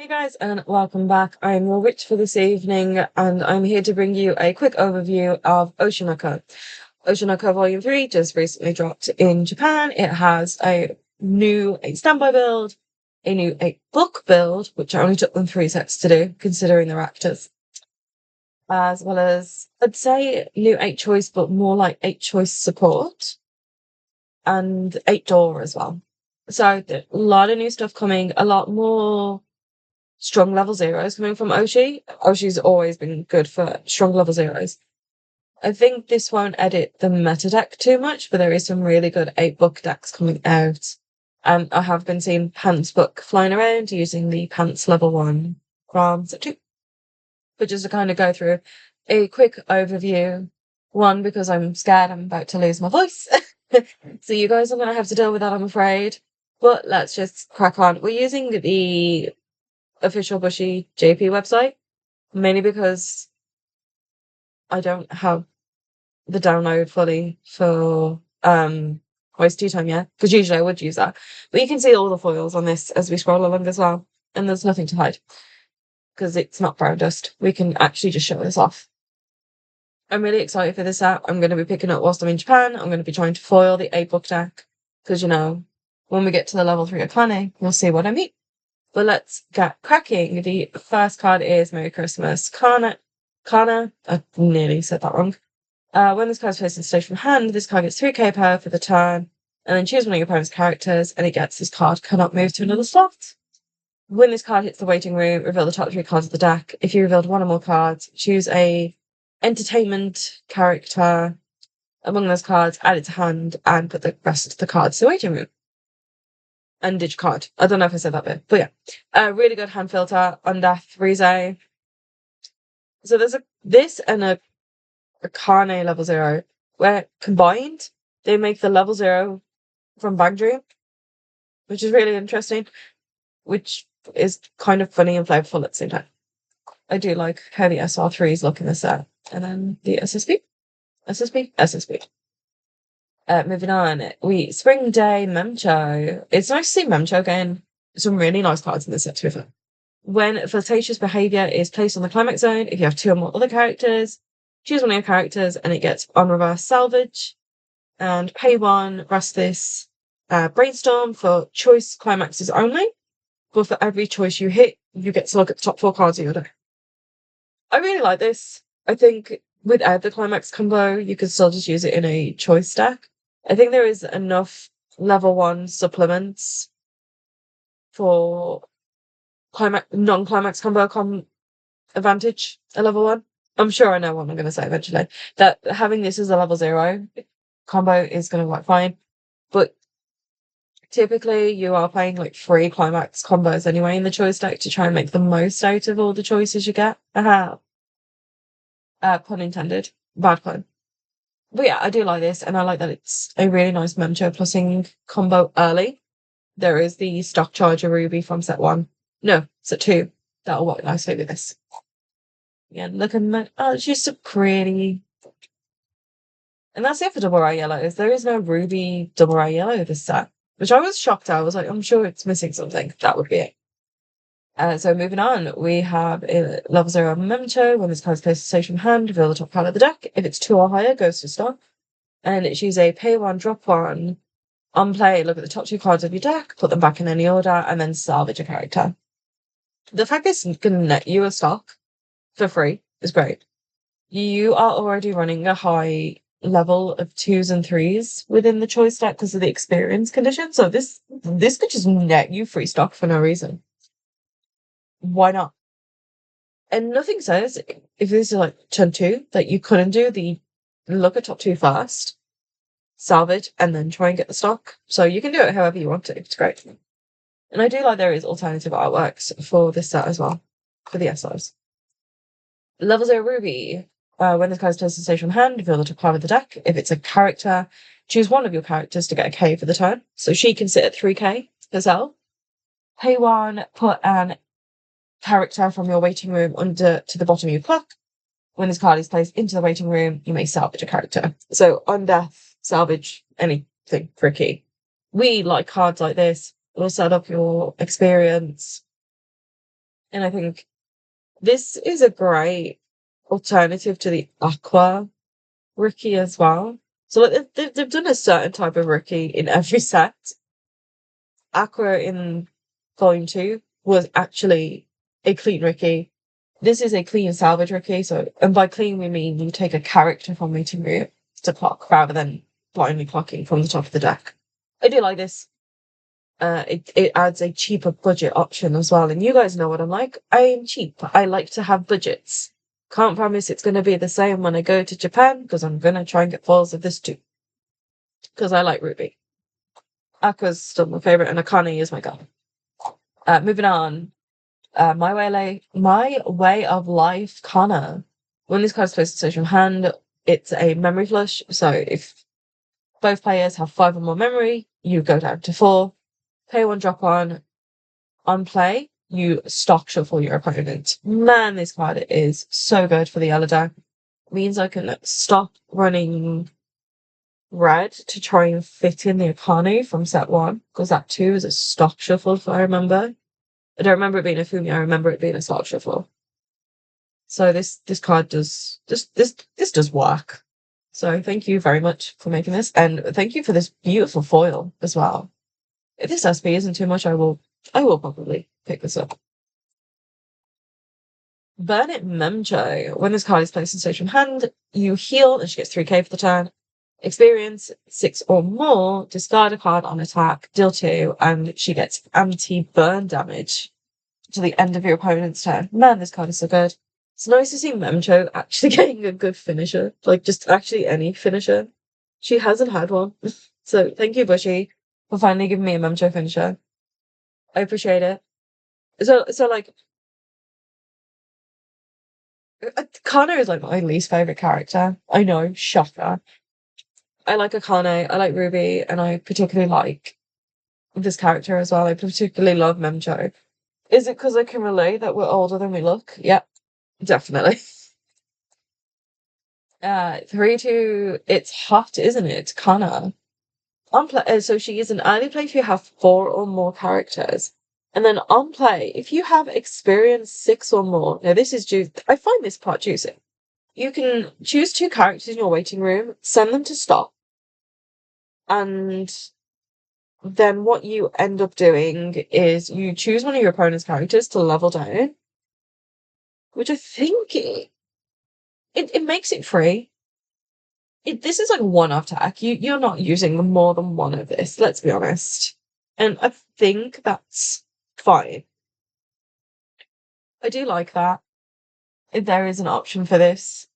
Hey guys, and welcome back. I'm your witch for this evening, and I'm here to bring you a quick overview of Oshinoko. Oshinoko Volume 3 just recently dropped in Japan. It has a new 8 standby build, a new 8 book build, which I only took them 3 sets to do, considering they're actors, as well as, I'd say, new 8 choice, but more like 8 choice support, and 8 door as well. So, a lot of new stuff coming, a lot more strong level zeros coming from Oshi. Oshi's always been good for strong level zeros. I think this won't edit the meta deck too much, but there is some really good 8 book decks coming out. I have been seeing Pants book flying around using the Pants level 1 from set 2. But just to kind of go through a quick overview, one, because I'm scared I'm about to lose my voice. So you guys are going to have to deal with that, I'm afraid. But let's just crack on. We're using the official Bushy JP website, mainly because I don't have the download fully for Weiss Tea Time yet, because usually I would use that. But you can see all the foils on this as we scroll along as well, and there's nothing to hide because it's not brown dust. We can actually just show this off. I'm really excited for this set. I'm going to be picking up whilst I'm in Japan. I'm going to be trying to foil the 8 book deck because, when we get to the level 3 of planning, you'll see what I mean. But let's get cracking. The first card is Merry Christmas, Kana. I nearly said that wrong. When this card is placed in stage from hand, this card gets 3k power for the turn, and then choose one of your opponent's characters, and it gets this card cannot move to another slot. When this card hits the waiting room, reveal the top 3 cards of the deck. If you revealed one or more cards, choose a entertainment character among those cards, add it to hand, and put the rest of the cards to the waiting room. And ditch card. I don't know if I said that bit, but yeah. A really good hand filter on Death Rize. So there's this and a Kane level 0, where combined they make the level 0 from Bang Dream, which is really interesting, which is kind of funny and flavorful at the same time. I do like how the SR3s look in this set. And then the SSB. Moving on, Spring Day Memcho. It's nice to see Memcho again. Some really nice cards in this set, to be fair. When flirtatious behavior is placed on the climax zone, if you have 2 or more other characters, choose one of your characters and it gets on reverse salvage. And pay 1, rest this brainstorm for choice climaxes only. But for every choice you hit, you get to look at the top 4 cards of your deck. I really like this. I think without the climax combo, you could still just use it in a choice deck. I think there is enough level 1 supplements for non-climax combo advantage at level 1. I'm sure I know what I'm going to say eventually. That having this as a level 0 combo is going to work fine. But typically you are playing like 3 climax combos anyway in the choice deck to try and make the most out of all the choices you get. Pun intended. Bad pun. But yeah, I do like this, and I like that it's a really nice Memcho plussing combo early. There is the stock charger ruby from set 1. No, set 2. That'll work nicely with this. Again, look at that. Oh, it's just so pretty. And that's it for double rare yellows. There is no ruby double rare yellow this set, which I was shocked at. I was like, I'm sure it's missing something. That would be it. So moving on, we have a level 0 Memento. When this card is placed in station hand, reveal the top card of the deck. If it's 2 or higher, goes to stock. And choose a pay 1, drop 1. On play, look at the top 2 cards of your deck, put them back in any order, and then salvage a character. The fact this can net you a stock for free is great. You are already running a high level of 2s and 3s within the choice deck because of the experience condition. So this could just net you free stock for no reason. Why not? And nothing says, if this is like turn 2, that you couldn't do the look at top 2 first, salvage, and then try and get the stock. So you can do it however you want to. It's great. And I do like there is alternative artworks for this set as well, for the SRs. Level 0 Ruby. When this card is placed in station from hand, reveal the top card of the deck. If it's a character, choose one of your characters to get a K for the turn. So she can sit at 3k herself. Pay 1, put an character from your waiting room under to the bottom of your clock. When this card is placed into the waiting room, you may salvage a character. So on death, salvage anything for a key. We like cards like this. It'll set up your experience. And I think this is a great alternative to the Aqua Rookie as well. So like they've done a certain type of Rookie in every set. Aqua in Volume 2 was actually a clean Rookie. This is a clean salvage Rookie. So, and by clean we mean you take a character from waiting room to clock rather than blindly clocking from the top of the deck. I do like this. It adds a cheaper budget option as well. And you guys know what I'm like. I am cheap. I like to have budgets. Can't promise it's going to be the same when I go to Japan because I'm going to try and get foils of this too. Because I like Ruby. Aqua's still my favorite, and Akane is my girl. Moving on. My way of life, Kana. When this card is placed in social hand, it's a memory flush. So if both players have 5 or more memory, you go down to 4. Pay 1, drop 1. On play, you stock shuffle your opponent. Man, this card is so good for the yellow deck. It means I can stop running red to try and fit in the Akane from set 1, because that too is a stock shuffle, if I remember. I don't remember it being a Fumi, I remember it being a stock shuffle. So this card does this does work. So thank you very much for making this, and thank you for this beautiful foil as well. If this SP isn't too much, I will probably pick this up. Burnett Memcho. When this card is placed in station hand, you heal and she gets 3k for the turn. Experience 6 or more, discard a card on attack, deal 2, and she gets anti-burn damage to the end of your opponent's turn. Man, this card is so good. It's nice to see Memcho actually getting a good finisher. Like, just actually any finisher. She hasn't had one. So, thank you, Bushy, for finally giving me a Memcho finisher. I appreciate it. So like, Akane is like my least favorite character. I know, shocker. I like Akane, I like Ruby, and I particularly like this character as well. I particularly love Memcho. Is it because I can relate that we're older than we look? Yep, definitely. 3-2, it's hot, isn't it? Kana. On play, so she is an early play if you have 4 or more characters. And then on play, if you have experience 6 or more, now this is I find this part juicy. You can choose 2 characters in your waiting room, send them to stop, and then what you end up doing is you choose one of your opponent's characters to level down, which I think it makes it free. This is like one-off tech. You're not using more than one of this, let's be honest. And I think that's fine. I do like that. If there is an option for this.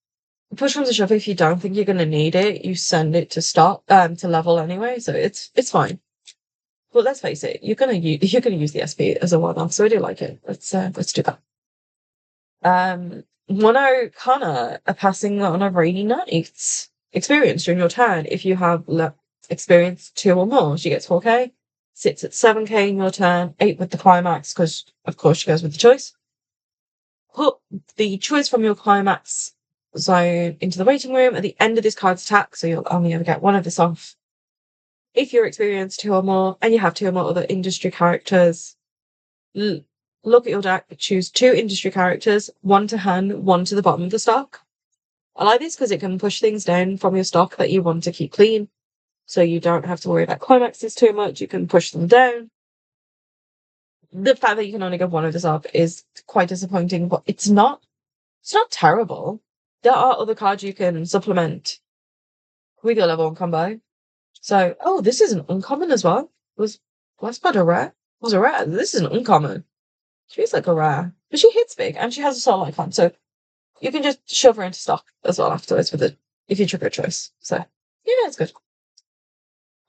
Push from the shove, if you don't think you're gonna need it, you send it to stop to level anyway, so it's fine. But let's face it, you're gonna use the SP as a one-off, so I do like it. Let's do that. Mono Kana are passing on a rainy night experience during your turn. If you have experience 2 or more, she gets 4k. Sits at 7k in your turn, 8 with the climax, because of course she goes with the choice. Put the choice from your climax zone into the waiting room at the end of this card's attack, so you'll only ever get one of this off. If you're experienced 2 or more, and you have 2 or more other industry characters, look at your deck, choose 2 industry characters, 1 to hand, 1 to the bottom of the stock. I like this because it can push things down from your stock that you want to keep clean, so you don't have to worry about climaxes too much, you can push them down. The fact that you can only get 1 of this up is quite disappointing, but it's not terrible. There are other cards you can supplement with your level 1 combo. So, oh, this is an uncommon as well. Was that a rare? Was a rare? This is an uncommon. She feels like a rare. But she hits big, and she has a soul icon, so you can just shove her into stock as well afterwards with it, if you trigger a choice. So, yeah, it's good.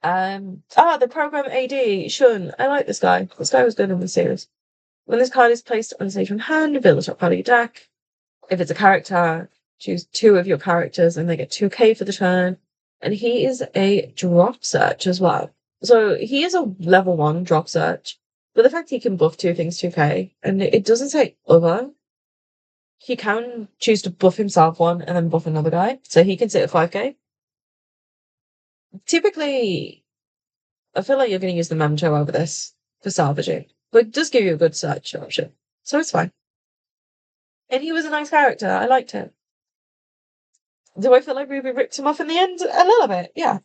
The program AD, Shun. I like this guy. This guy was good in the series. When this card is placed on stage from hand, reveal the top part of your deck. If it's a character, choose 2 of your characters and they get 2k for the turn. And he is a drop search as well. So he is a level 1 drop search. But the fact he can buff 2 things 2k, and it doesn't say other, he can choose to buff himself 1 and then buff another guy. So he can sit at 5k. Typically, I feel like you're going to use the Memento over this for salvaging. But it does give you a good search option. So it's fine. And he was a nice character. I liked him. Do I feel like Ruby ripped him off in the end? A little bit, yeah.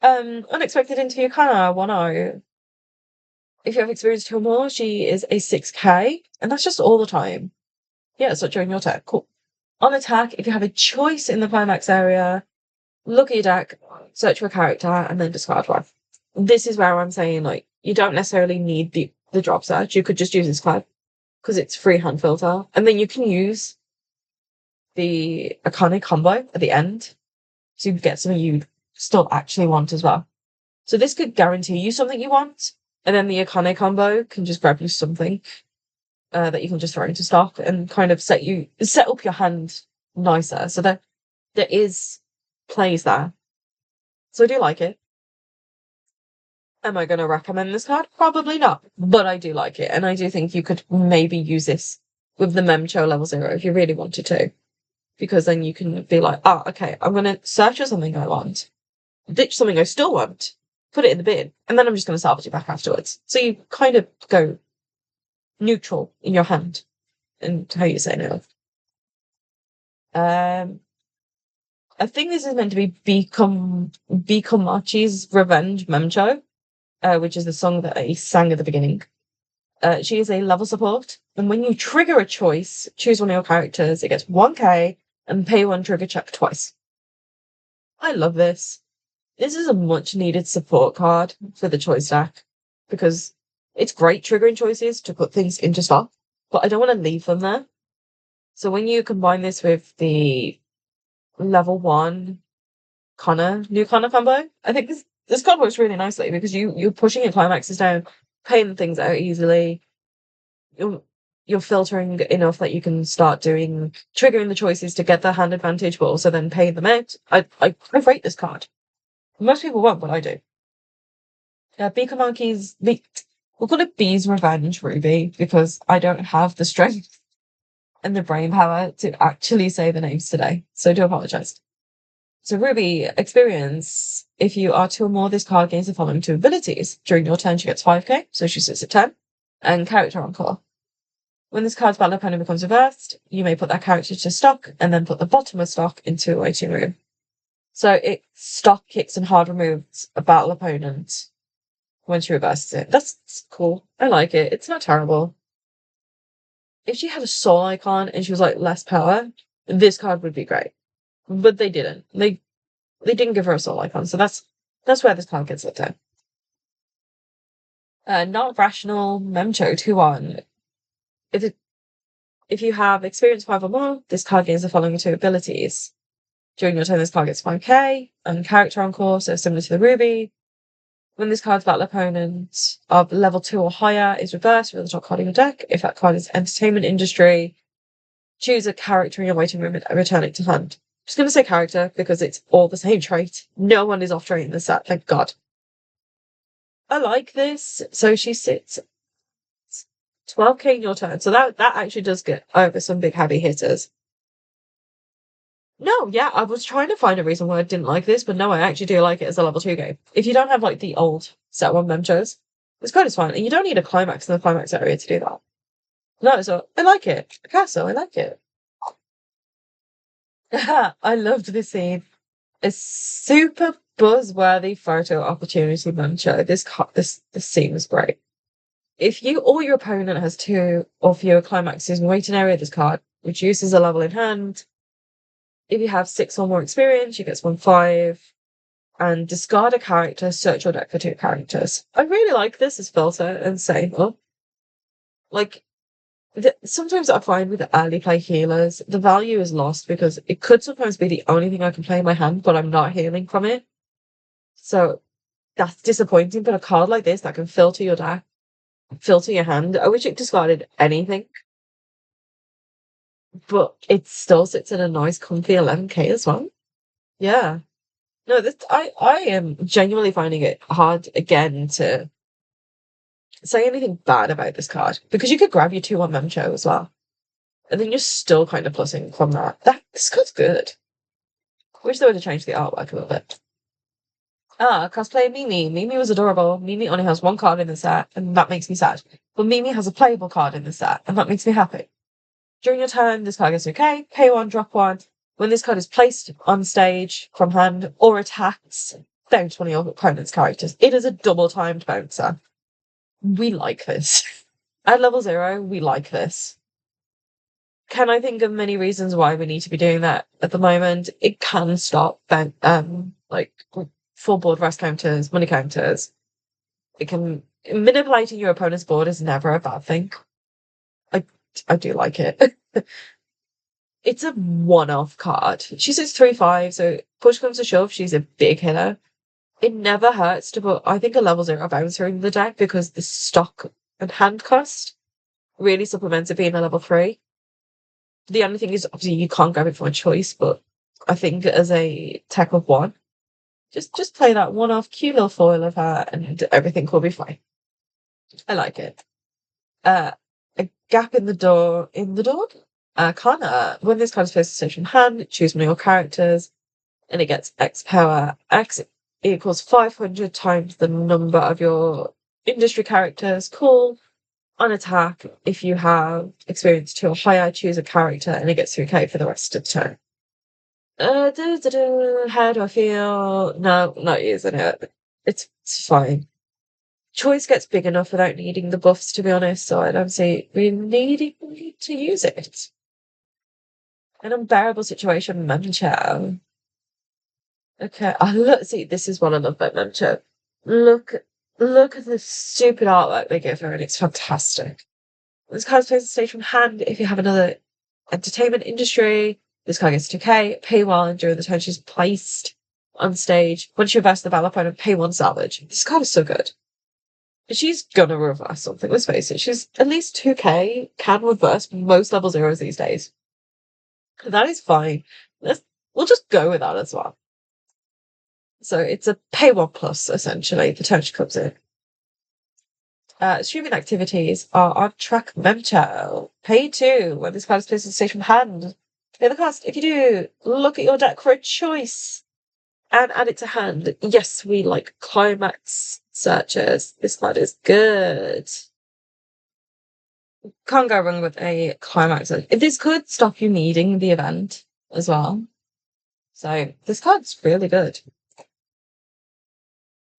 Unexpected into Yukana, 1-0. If you have experience 2 or more, she is a 6k, and that's just all the time. Yeah, so during your turn. Cool. On attack, if you have a choice in the climax area, look at your deck, search for a character, and then discard one. This is where I'm saying, like, you don't necessarily need the drop search. You could just use this card because it's free hand filter, and then you can use the Akane combo at the end to get something you still actually want as well. So this could guarantee you something you want, and then the Akane combo can just grab you something that you can just throw into stock and kind of set up your hand nicer. So there is plays there. So I do like it. Am I going to recommend this card? Probably not, but I do like it, and I do think you could maybe use this with the Memcho level 0 if you really wanted to, because then you can be like, okay, I'm going to search for something I want, ditch something I still want, put it in the bin, and then I'm just going to salvage it back afterwards. So you kind of go neutral in your hand and how you say no. I think this is meant to be Bikomachi's Revenge Memcho, which is the song that he sang at the beginning. She is a level support, and when you trigger a choice, choose one of your characters, it gets 1k and pay 1 trigger check twice. I love this. This is a much needed support card for the choice deck because it's great triggering choices to put things into stock, but I don't want to leave them there. So when you combine this with the level 1 new Connor combo, I think this card works really nicely because you're pushing your climaxes down, paying things out easily. You're filtering enough that you can start triggering the choices to get the hand advantage, but also then paying them out. I rate this card. Most people won't, but I do. We'll call it B's Revenge Ruby because I don't have the strength and the brain power to actually say the names today, so I do apologize. So Ruby experience, if you are 2 or more, this card gains the following 2 abilities. During your turn, she gets 5k, so she sits at 10, and character encore. When this card's battle opponent becomes reversed, you may put that character to stock and then put the bottom of stock into a waiting room. So it stock kicks and hard removes a battle opponent when she reverses it. That's cool. I like it. It's not terrible. If she had a soul icon and she was like less power, this card would be great. But they didn't. They didn't give her a soul icon, so that's where this card gets let down. Not rational Memcho 2-1. If you have experience 5 or more, this card gains the following 2 abilities. During your turn, this card gets 5k, and character encore, so similar to the Ruby. When this card's battle opponent of level 2 or higher is reversed, reveal the top card of your deck. If that card is entertainment industry, choose a character in your waiting room and return it to hand. I'm just going to say character because it's all the same trait. No one is off trait in this set, thank God. I like this. So she sits 12k in your turn. So that actually does get over some big heavy hitters. No, yeah, I was trying to find a reason why I didn't like this, but no, I actually do like it as a level 2 game. If you don't have like the old set 1 Memchos, this card is fine. And you don't need a climax in the climax area to do that. No, so I like it. Picasso, I like it. I loved this scene. A super buzzworthy photo opportunity Memcho. This scene was great. If you or your opponent has 2 or fewer climaxes in waiting area, this card reduces a level in hand. If you have 6 or more experience, you get 1/5. And discard a character, search your deck for 2 characters. I really like this as filter and sable. Like, sometimes I find with early play healers, the value is lost because it could sometimes be the only thing I can play in my hand, but I'm not healing from it. So that's disappointing. But a card like this that can filter your deck, filter your hand, I wish it discarded anything. But it still sits in a nice, comfy 11k as well. Yeah. No, I am genuinely finding it hard again to say anything bad about this card because you could grab your 2-1 Memcho as well. And then you're still kind of plussing from that. This card's good. Wish they would have changed the artwork a little bit. Cosplay Mimi. Mimi was adorable. Mimi only has 1 card in the set, and that makes me sad. But Mimi has a playable card in the set, and that makes me happy. During your turn, this card gets okay, pay one, drop one. When this card is placed on stage from hand or attacks, bounce one of your opponent's characters. It is a double timed bouncer. We like this. At level 0, we like this. Can I think of many reasons why we need to be doing that at the moment? It can stop like full board rest counters, money counters. It can manipulating your opponent's board is never a bad thing. I do like it. It's a one-off card. She says 3/5, so push comes to shove, she's a big hitter. It never hurts to put, I think, a level 0 bouncer in the deck because the stock and hand cost really supplements it being a level 3. The only thing is, obviously, you can't grab it from a choice, but I think as a tech of 1, just play that one-off cute little foil of her and everything will be fine. I like it. A gap in the door. Connor. When this card is placed in station hand, choose one of your characters, and it gets X power. X equals 500 times the number of your industry characters. Cool. On attack, if you have experience 2 or higher, choose a character, and it gets 3k for the rest of the turn. How do I feel? No, not using it. It's fine. Choice gets big enough without needing the buffs, to be honest, so I don't see we need to use it. An unbearable situation, Manchow. Okay, see, this is what I love about Manchow. Look at the stupid artwork they give her, and it's fantastic. This card's placed on stage from hand. If you have another entertainment industry, this card gets 2k, pay 1 during the time she's placed on stage. Once you reverse the battle opponent, pay 1 salvage. This card is so good. She's gonna reverse something, let's face it. She's at least 2k, can reverse most level 0s these days. That is fine. We'll just go with that as well. So it's a pay 1 plus, essentially, the turn she comes in. Streaming activities are on track Memcho. Pay 2 when this card is placed on stage from hand. Pay the cost. If you do, look at your deck for a choice and add it to hand. Yes, we like climax searches. This card is good. Can't go wrong with a climax. This could stop you needing the event as well. So this card's really good.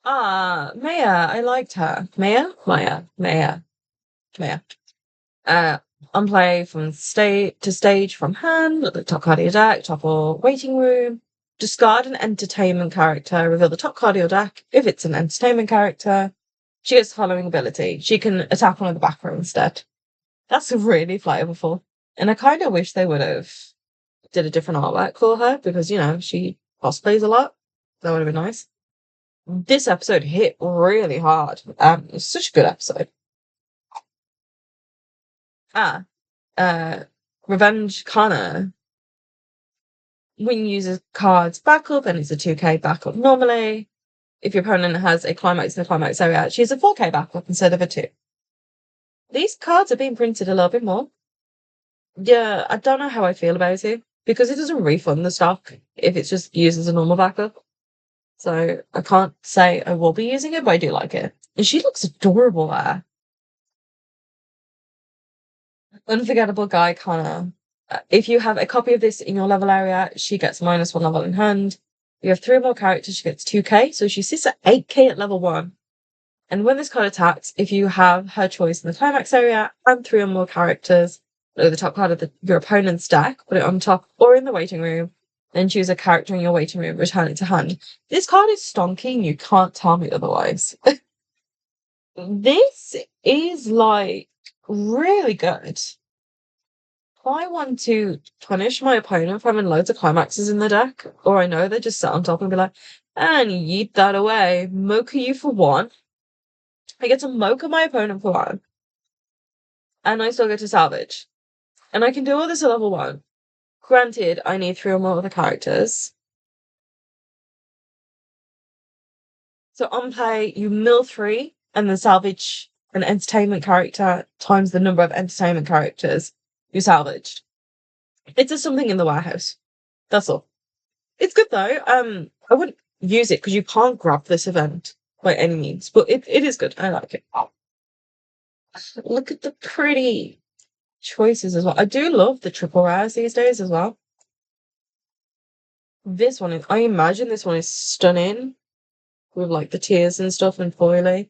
Maya, I liked her. Maya. Unplay from stage to stage from hand, the top card of your deck, top or waiting room. Discard an entertainment character, reveal the top card of your deck. If it's an entertainment character, she gets the following ability. She can attack one of the back row instead. That's really flavorful. And I kind of wish they would have did a different artwork for her because, she cosplays a lot. That would have been nice. This episode hit really hard. It's such a good episode. Revenge Kana. When you use card's backup, and it's a 2k backup normally. If your opponent has a climax in the climax area, she has a 4k backup instead of a 2. These cards are being printed a little bit more. Yeah, I don't know how I feel about it because it doesn't refund the stock if it's just used as a normal backup. So I can't say I will be using it, but I do like it. And she looks adorable there. Unforgettable Guy Connor. If you have a copy of this in your level area, she gets -1 level in hand. You have 3 or more characters, she gets 2k, so she sits at 8k at level 1. And when this card attacks, if you have her choice in the climax area and 3 or more characters, look at the top card of your opponent's deck, put it on top or in the waiting room, then choose a character in your waiting room, return it to hand. This card is stonky and you can't tell me otherwise. This is really good. I want to punish my opponent for having loads of climaxes in the deck, or I know they just sit on top and be like, and yeet that away, mocha you for 1. I get to mocha my opponent for 1, and I still get to salvage. And I can do all this at level 1. Granted, I need 3 or more other characters. So on play, you mill 3, and then salvage an entertainment character times the number of entertainment characters you salvaged. It does something in the warehouse. That's all. It's good though. I wouldn't use it because you can't grab this event by any means, but it is good. I like it. Look at the pretty choices as well. I do love the triple rares these days as well. This one is, I imagine this one is stunning with like the tears and stuff and foily.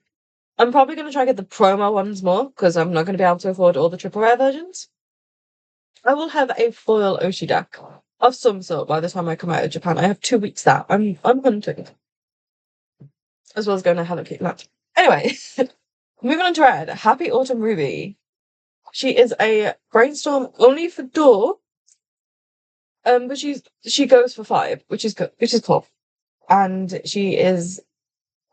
I'm probably going to try and get the promo ones more because I'm not going to be able to afford all the triple rare versions. I will have a foil Oshi deck of some sort by the time I come out of Japan. I have 2 weeks that I'm hunting, as well as going to Hello Kitty Land. Anyway, moving on to Red. Happy Autumn Ruby. She is a brainstorm only for door. But she goes for 5, which is good, which is cool. And she is,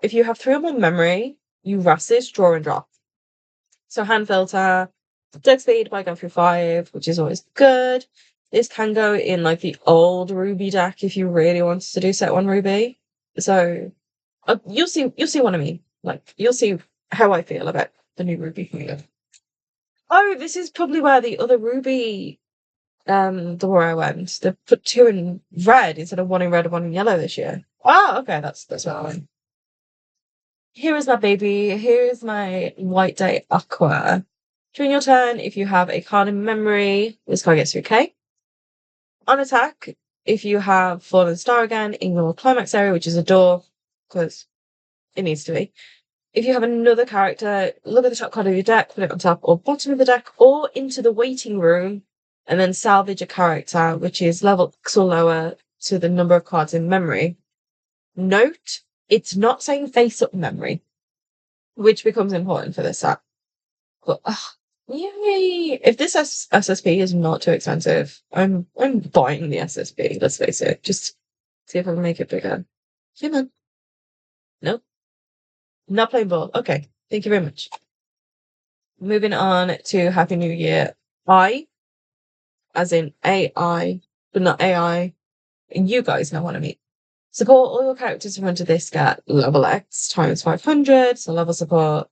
if you have 3 or more memory, you rest this, draw and drop. So hand filter, deck speed by going through 5, which is always good. This can go in like the old Ruby deck if you really wanted to do set 1 Ruby. So you'll see what I mean. Like you'll see how I feel about the new Ruby thing. Oh, this is probably where the other Ruby the where I went. They put 2 in red instead of 1 in red and 1 in yellow this year. Oh, okay, that's where I went. Here is my baby. Here is my White Day Aqua. During your turn, if you have a card in memory, this card gets 3k. On attack, if you have Fallen Star again in your climax area, which is a door, because it needs to be. If you have another character, look at the top card of your deck, put it on top or bottom of the deck, or into the waiting room, and then salvage a character, which is level X or lower to the number of cards in memory. Note, it's not saying face-up memory, which becomes important for this set. But, yay! If this SSP is not too expensive, I'm buying the SSP, let's face it. Just see if I can make it bigger. Come on. Nope. Not playing ball. Okay, thank you very much. Moving on to Happy New Year. I, as in AI, but not AI. You guys know what I mean. Support all your characters from under this get level X times 500, so level support.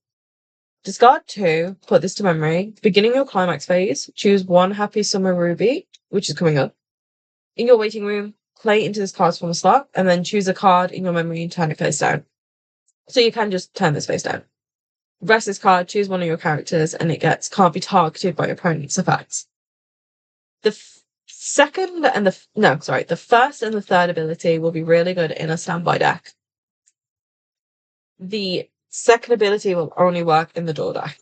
Discard 2, put this to memory. Beginning your climax phase, choose 1 Happy Summer Ruby, which is coming up. In your waiting room, play into this card's from a slot, and then choose a card in your memory and turn it face down. So you can just turn this face down. Rest this card, choose 1 of your characters, and it can't be targeted by opponent's effects. The first and the third ability will be really good in a standby deck. The second ability will only work in the door deck.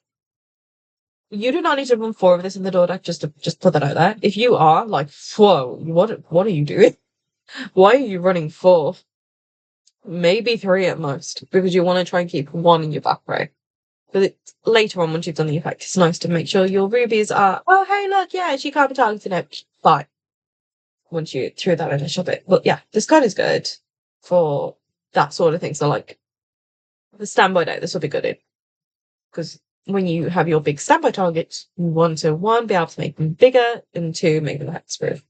You do not need to run 4 of this in the door deck, just put that out there. If you are, like, whoa, what are you doing? Why are you running 4? Maybe 3 at most, because you want to try and keep 1 in your back row. But later on, once you've done the effect, it's nice to make sure your rubies are, oh, hey, look, yeah, she can't be targeted now. Fine. Once you threw that initial bit. But yeah, this card is good for that sort of thing. So, like, the standby deck, this will be good in. Because when you have your big standby targets, you want to, 1, be able to make them bigger, and 2, make them hexproof.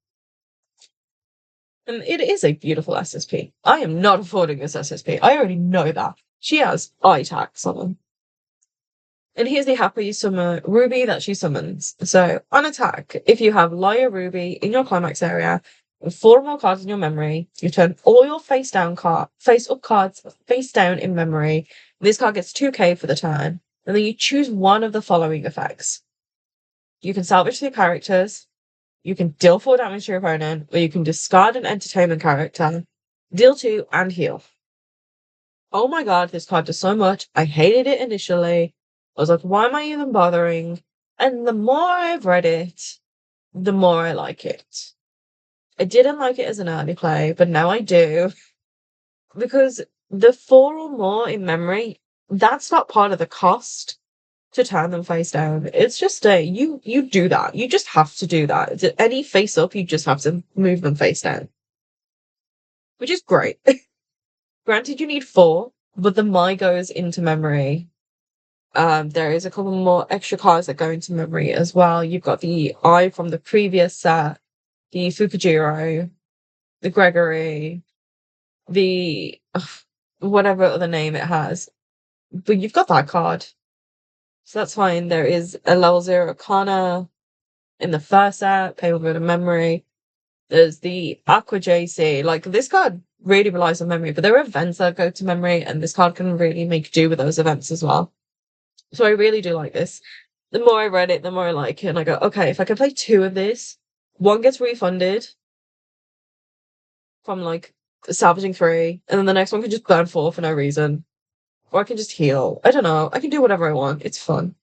And it is a beautiful SSP. I am not affording this SSP. I already know that. She has eye tax on them. And here's the Happy Summer Ruby that she summons. So, on attack, if you have Liar Ruby in your climax area, with 4 or more cards in your memory, you turn all your face-up cards face down in memory. This card gets 2k for the turn. And then you choose 1 of the following effects. You can salvage the characters, you can deal 4 damage to your opponent, or you can discard an entertainment character, deal 2, and heal. Oh my god, this card does so much. I hated it initially. I was like, why am I even bothering? And the more I've read it, the more I like it. I didn't like it as an early play, but now I do. Because the 4 or more in memory, that's not part of the cost to turn them face down. It's just you do that. You just have to do that. Any face up, you just have to move them face down. Which is great. Granted, you need 4, but the Mai goes into memory. There is a couple more extra cards that go into memory as well. You've got the Eye from the previous set, the Fukujiro, the Gregory, the whatever other name it has. But you've got that card. So that's fine. There is a level 0 Arcana in the first set, pay over to memory. There's the Aqua JC. Like, this card really relies on memory, but there are events that go to memory, and this card can really make do with those events as well. So I really do like this. The more I read it, the more I like it. And I go, okay, if I can play two of this, one gets refunded from like salvaging three, and then the next one can just burn four for no reason. Or I can just heal. I don't know. I can do whatever I want. It's fun.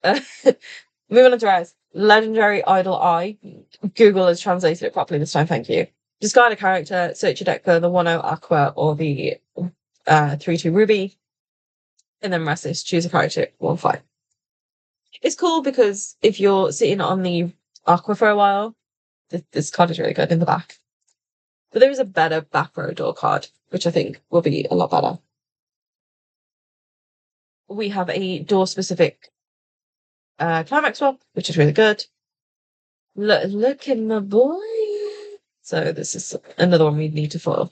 Uh, moving on to Rise. Legendary Idol Eye. Google has translated it properly this time, thank you. Discard a character, search your deck for the 1-0 Aqua or the 3-2 Ruby, and then rest this, choose a character, 1-5. It's cool because if you're sitting on the Aqua for a while, this card is really good in the back. But there is a better back row door card, which I think will be a lot better. We have a door-specific climax swap, which is really good. Look at my boy. So this is another one we need to follow.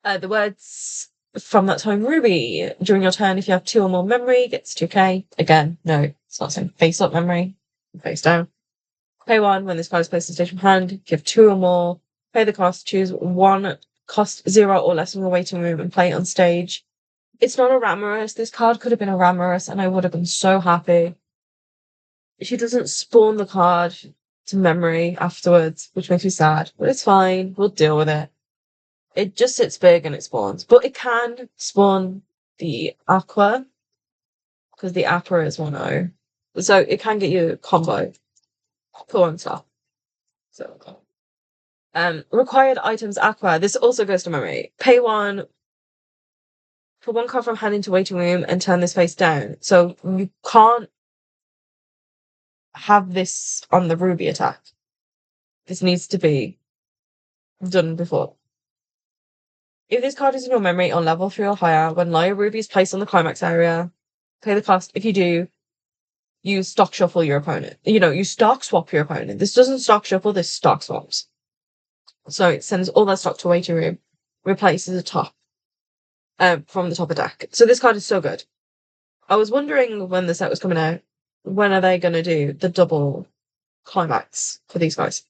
The words from that time, Ruby. During your turn, if you have 2 or more memory, gets 2k. Again, no, it's not saying face up memory. Face down. Pay 1 when this card is placed in station hand. If you have 2 or more, pay the cost. Choose one cost 0 or less in your waiting room and play it on stage. It's not a Ramorous. This card could have been a Ramorous, and I would have been so happy. She doesn't spawn the card to memory afterwards, which makes me sad. But it's fine. We'll deal with it. It just sits big and it spawns. But it can spawn the Aqua, because the Aqua is 1-0. So it can get you a combo for 1 star. So, required items Aqua. This also goes to memory. Pay 1, put 1 card from hand into waiting room and turn this face down. So you can't have this on the Ruby attack. This needs to be done before. If this card is in your memory on level 3 or higher, when Liar Ruby is placed on the climax area, pay the cost. If you do, you stock shuffle your opponent. You stock swap your opponent. This doesn't stock shuffle, this stock swaps. So it sends all that stock to waiting room, replaces the top from the top of deck. So this card is so good. I was wondering when the set was coming out, when are they going to do the double climax for these guys?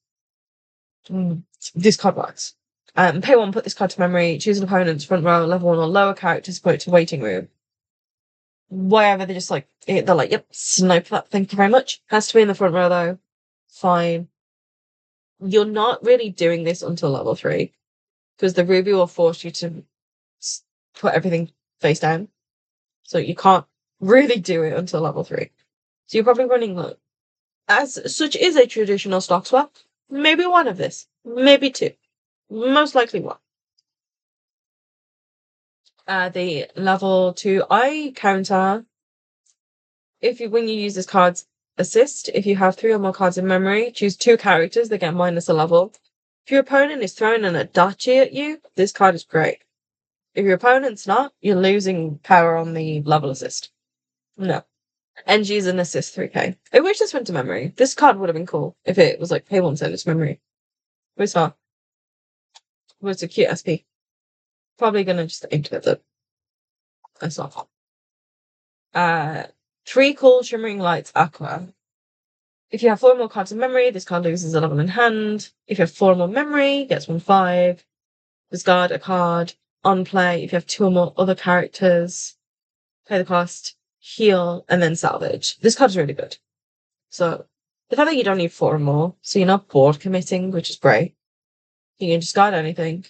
This card works. Pay 1, put this card to memory, choose an opponent's front row, level 1 or lower characters, put it to waiting room. Whatever, they're just like, they're like, yep, snipe that, thank you very much. Has to be in the front row though. Fine. You're not really doing this until level 3, because the Ruby will force you to put everything face down. So you can't really do it until level 3. So you're probably running low. As such is a traditional stock swap. Maybe 1 of this. Maybe 2. Most likely 1. The level 2 eye counter. When you use this card's assist, if you have 3 or more cards in memory, choose 2 characters, they get minus a level. If your opponent is throwing an Adachi at you, this card is great. If your opponent's not, you're losing power on the level assist. No. NG is an assist 3k. I wish this went to memory. This card would have been cool if it was like pay 1 send its memory. But it's not. But it's a cute SP. Probably gonna just aim to get the. That's not. 3 cool shimmering lights Aqua. If you have 4 more cards in memory, this card loses a level in hand. If you have 4 more memory, gets 1-5. Discard a card. On play, if you have 2 or more other characters, pay the cost, heal, and then salvage. This card is really good. So the fact that you don't need 4 or more, so you're not board committing, which is great. You can discard anything,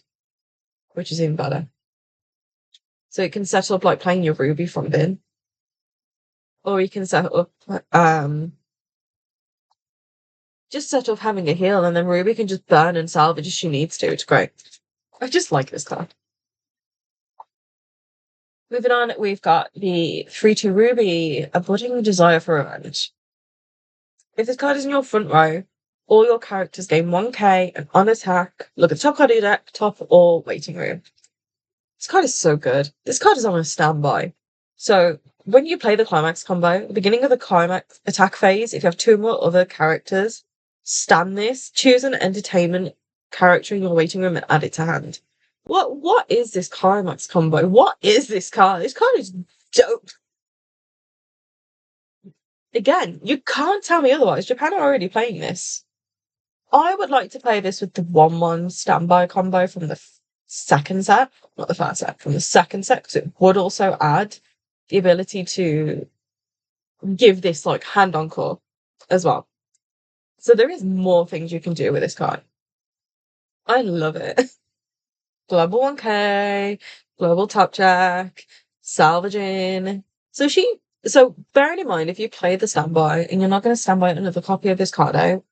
which is even better. So it can set up like playing your Ruby from bin. Or you can set up just set up having a heal, and then Ruby can just burn and salvage if she needs to. It's great. I just like this card. Moving on, we've got the 3-2 Ruby, A Budding Desire for Revenge. If this card is in your front row, all your characters gain 1k, and on attack, look at the top card of your deck, top or waiting room. This card is so good. This card is on a standby. So when you play the climax combo, at the beginning of the climax attack phase, if you have 2 more other characters, stand this, choose an entertainment character in your waiting room and add it to hand. What is this climax combo? What is this card? This card is dope. Again, you can't tell me otherwise. Japan are already playing this. I would like to play this with the 1-1 standby combo from the second set. Not the first set, from the second set, because it would also add the ability to give this like hand-on core as well. So there is more things you can do with this card. I love it. Global 1K, global top jack, salvaging. So bearing in mind, if you play the standby and you're not going to stand by another copy of this card out,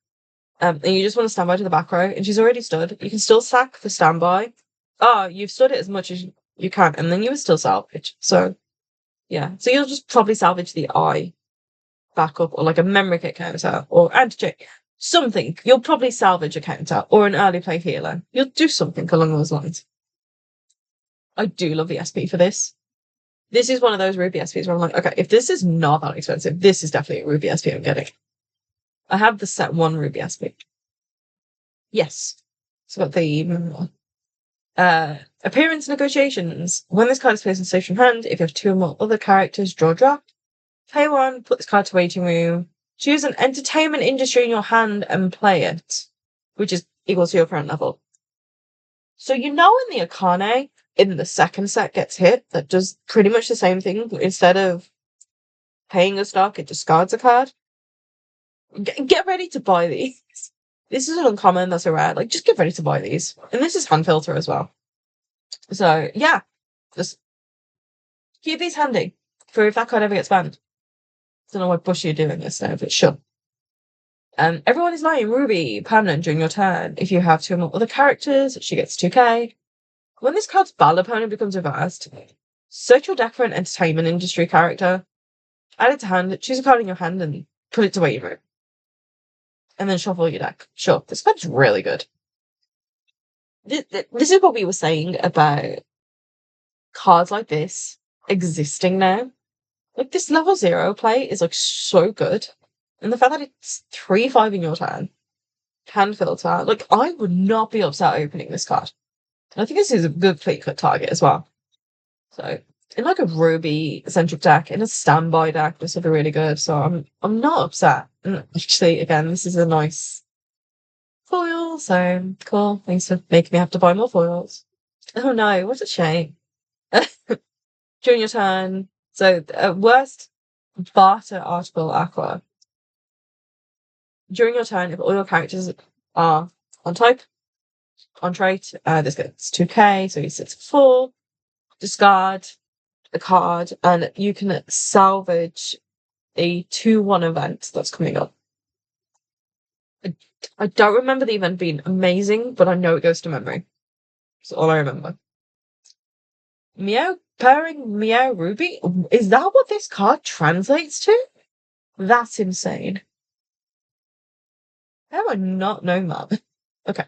and you just want to stand by to the back row, and she's already stood, you can still sack the standby. Oh, you've stood it as much as you can, and then you would still salvage. So, yeah. So you'll just probably salvage the eye backup, or like a memory kit counter, or anti-check. Something. You'll probably salvage a counter, or an early play healer. You'll do something along those lines. I do love the SP for this. This is one of those Ruby SPs where I'm like, okay, if this is not that expensive, this is definitely a Ruby SP I'm getting. I have the set 1 Ruby SP. Yes. So got the appearance negotiations. When this card is placed in stage from hand, if you have 2 or more other characters, draw drop. Pay 1, put this card to waiting room. Choose an entertainment industry in your hand and play it, which is equal to your current level. So you know when the Akane in the second set gets hit, that does pretty much the same thing. Instead of paying a stock, it discards a card. Get ready to buy these. This is an uncommon, that's a rare. Like, just get ready to buy these. And this is hand filter as well. So, yeah. Just keep these handy for if that card ever gets banned. Don't know why Bushy are doing this now, but sure. Everyone is lying Ruby permanent during your turn. If you have 2 or more other characters, she gets 2k. When this card's battle opponent becomes reversed, search your deck for an entertainment industry character, add it to hand, choose a card in your hand, and put it to waiting room. And then shuffle your deck. Sure, this card's really good. This is what we were saying about cards like this existing now. Like, this level 0 play is, like, so good. And the fact that it's 3/5 in your turn, hand filter, like, I would not be upset opening this card. And I think this is a good clean cut target as well. So, in like a Ruby centric deck, in a standby deck, this will be really good. So I'm not upset. And actually, again, this is a nice foil, so cool. Thanks for making me have to buy more foils. Oh no, what a shame. During your turn, so worst barter article aqua. During your turn, if all your characters are on type, on trait, this gets 2k, so he sits 4. Discard a card, and you can salvage a 2/1 event that's coming up. I don't remember the event being amazing, but I know it goes to memory. That's all I remember. Meow pairing Meow Ruby? Is that what this card translates to? That's insane. How do I not know that? Okay.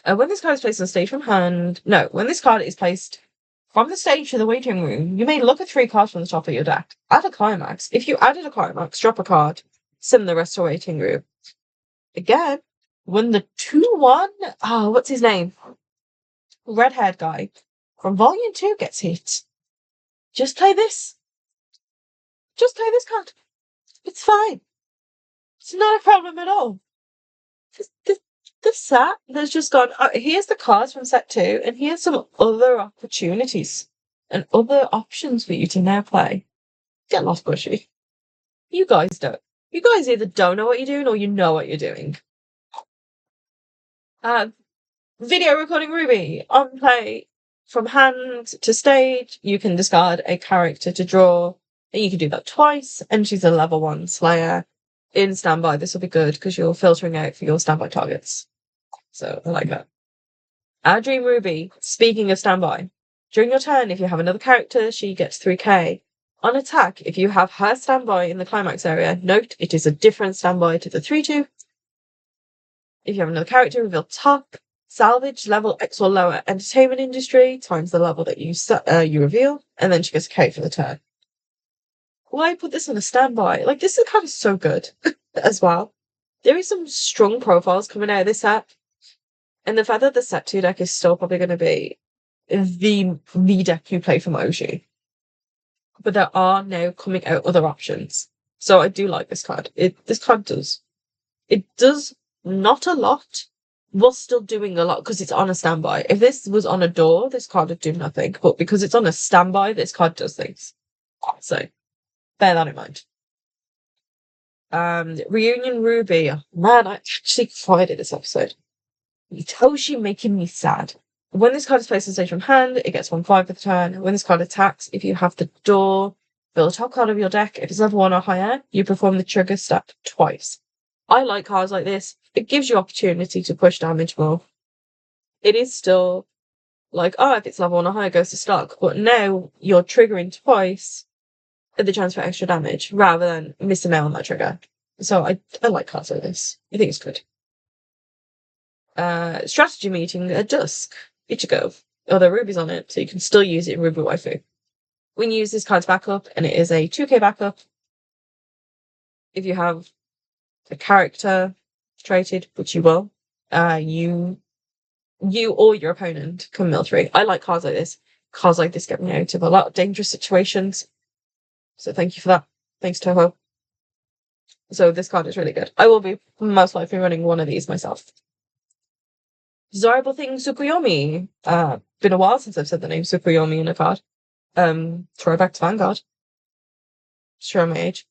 When this card is placed on stage from hand... No, when this card is placed from the stage to the waiting room, you may look at 3 cards from the top of your deck. Add a climax. If you added a climax, drop a card. Send the rest to waiting room. Again, when the 2/1... Oh, what's his name? Red-haired guy from Volume 2 gets hit. Just play this. Just play this card. It's fine. It's not a problem at all. The set has just gone, here's the cards from set 2, and here's some other opportunities and other options for you to now play. Get lost, Bushy. You guys don't. You guys either don't know what you're doing or you know what you're doing. Video recording Ruby. On play from hand to stage, you can discard a character to draw, and you can do that twice, and she's a level 1 Slayer. In standby, this will be good because you're filtering out for your standby targets. So I like that. Our Dream Ruby, speaking of standby, during your turn, if you have another character, she gets 3k. On attack, if you have her standby in the climax area, note it is a different standby to the 3/2. If you have another character, reveal top, salvage, level X or lower, entertainment industry, times the level that you reveal, and then she gets a K for the turn. Why put this on a standby? Like, this card is so good as well. There is some strong profiles coming out of this set. And the fact that the set 2 deck is still probably going to be the deck you play from Oshi. But there are now coming out other options. So I do like this card. This card does. It does not a lot, while still doing a lot because it's on a standby. If this was on a door, this card would do nothing. But because it's on a standby, this card does things. So bear that in mind. Reunion Ruby. Oh, man, I actually cried at this episode. Toshi making me sad. When this card is placed on stage from hand, it gets 1/5 for the turn. When this card attacks, if you have the door, build the top card of your deck. If it's level 1 or higher, you perform the trigger step twice. I like cards like this. It gives you opportunity to push damage more. It is still like, oh, if it's level 1 or higher, it goes to stock. But now you're triggering twice at the chance for extra damage rather than missing out on that trigger. So I like cards like this. I think it's good. Strategy meeting at dusk. Ichigo. Oh, there are rubies on it, so you can still use it in Ruby Waifu. When you use this card's backup, and it is a 2k backup, if you have a character traded, which you will, you or your opponent can mill 3. I like cards like this. Cards like this get me out of a lot of dangerous situations. So thank you for that. Thanks, Toho. So this card is really good. I will be most likely running one of these myself. Desirable thing, Tsukuyomi. Been a while since I've said the name Tsukuyomi in a card. Throwback to Vanguard. Show my age.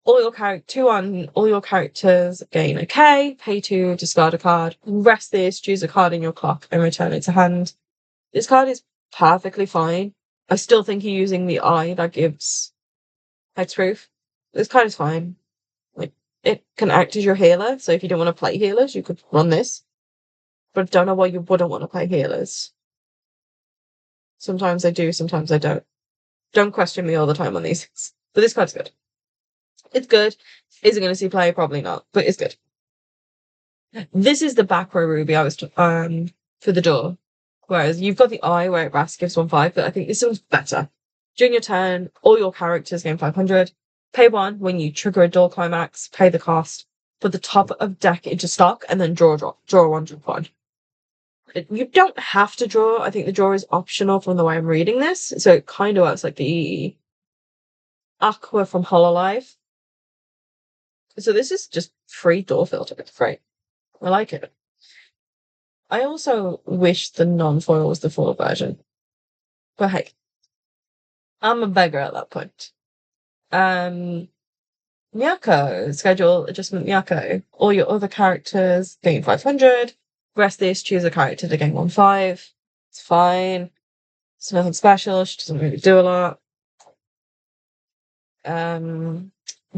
All your characters gain a K, pay 2, discard a card, rest this, choose a card in your clock, and return it to hand. This card is perfectly fine. I still think you're using the eye that gives hexproof. This card is fine. Like, it can act as your healer, so if you don't want to play healers, you could run this. But I don't know why you wouldn't want to play healers. Sometimes I do, sometimes I don't. Don't question me all the time on these things. But this card's good. It's good. Is it going to see play? Probably not, but it's good. This is the back row ruby I was for the door. Whereas you've got the eye where it rest gives 1/5, but I think this one's better. During your turn, all your characters gain 500. Pay 1 when you trigger a door climax, pay the cost, put the top of deck into stock, and then draw 1, drop 1. You don't have to draw. I think the draw is optional from the way I'm reading this. So it kind of works like the Aqua from Hololive. So this is just free door filter. It's great. I like it. I also wish the non-foil was the foil version. But hey, I'm a beggar at that point. Miyako, schedule adjustment Miyako. All your other characters gain 500. Rest this, choose a character to gain 1/5. It's fine. It's nothing special. She doesn't really do a lot.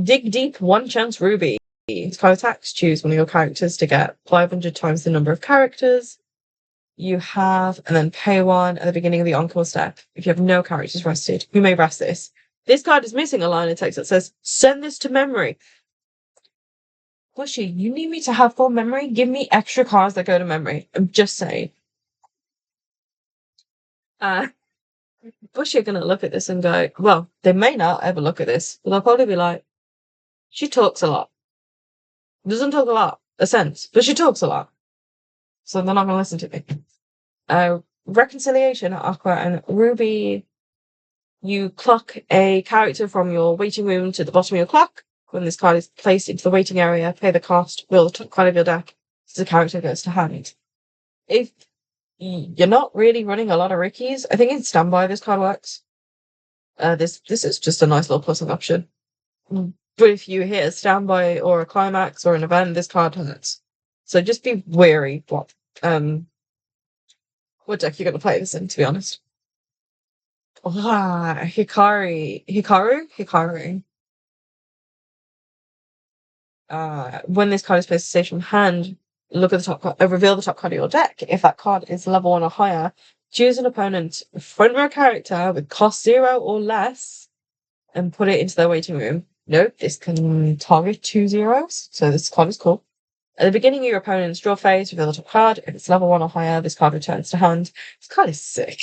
Dig Deep One Chance Ruby. It's card attacks. Choose one of your characters to get 500 times the number of characters you have, and then pay 1 at the beginning of the encore step. If you have no characters rested, you may rest this. This card is missing a line of text that says, send this to memory. Bushy, you need me to have full memory? Give me extra cards that go to memory. I'm just saying. Bushy are going to look at this and go, well, they may not ever look at this, but they'll probably be like, she talks a lot. Doesn't talk a lot, a sense, but she talks a lot. So they're not going to listen to me. Reconciliation, Aqua and Ruby. You clock a character from your waiting room to the bottom of your clock. When this card is placed into the waiting area, pay the cost, build the top card of your deck, so the character goes to hand. If you're not really running a lot of Rickies, I think in standby this card works. This is just a nice little plussing option. But if you hit a standby or a climax or an event, this card hurts. So just be wary what deck you're going to play this in, to be honest. Hikaru. When this card is placed stage from hand, look at the top card, reveal the top card of your deck. If that card is level 1 or higher, choose an opponent front row character with cost 0 or less and put it into their waiting room. Note, this can target 2 zeros, so this card is cool. At the beginning of your opponent's draw phase, reveal the top card. If it's level 1 or higher, this card returns to hand. This card is sick.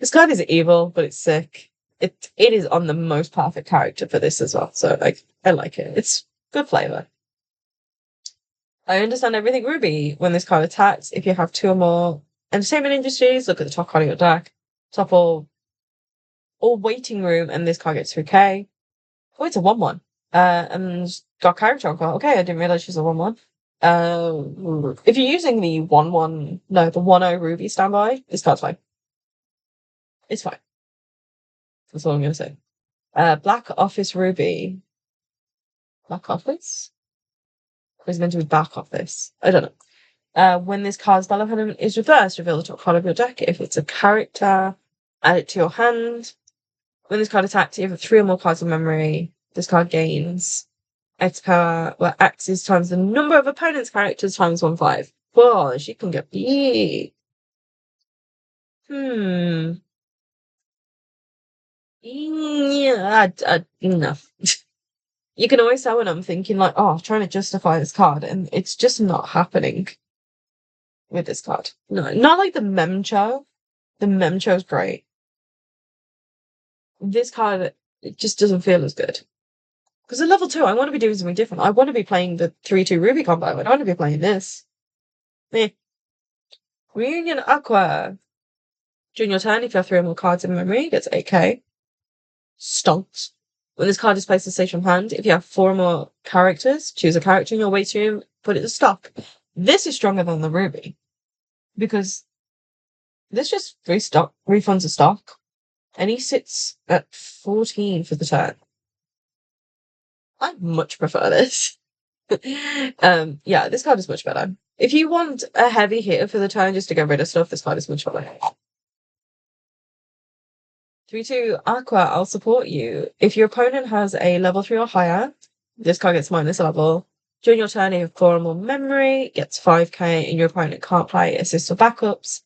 This card is evil, but it's sick. It is on the most perfect character for this as well, so I like it. It's good flavor. I understand everything Ruby. When this card attacks, if you have 2 or more entertainment industries, look at the top card of your deck. Top or waiting room, and this card gets 3k. Oh, it's a 1/1. And got character on card. Okay, I didn't realize she's a 1/1. If you're using the 1/1, no, the 1/0 Ruby standby, this card's fine. It's fine. That's all I'm gonna say. Black Office Ruby. Black Office? Or is it meant to be back office? I don't know. When this card's battle opponent is reversed, reveal the top card of your deck. If it's a character, add it to your hand. When this card attacks, you have 3 or more cards in memory. This card gains X power, where X is times the number of opponent's characters times 1/5. Whoa, she can get big. Yeah, no. You can always tell when I'm thinking like, oh, I'm trying to justify this card, and it's just not happening with this card. No, not like the Memcho. The Memcho's great. This card, it just doesn't feel as good. Because at level 2, I want to be doing something different. I want to be playing the 3/2 Ruby combo. I don't want to be playing this. Eh. Reunion Aqua. During your turn, if you have 3 or more cards in memory, it gets 8k. Stonks. When this card is placed in station hand, if you have 4 or more characters, choose a character in your waiting room, put it to stock. This is stronger than the Ruby. Because this just refunds a stock. And he sits at 14 for the turn. I much prefer this. Yeah, this card is much better. If you want a heavy hitter for the turn just to get rid of stuff, this card is much better. 3/2 Aqua, I'll support you. If your opponent has a level 3 or higher, this card gets minus a level. During your turn, you have 4 or more memory, gets 5k, and your opponent can't play assists or backups.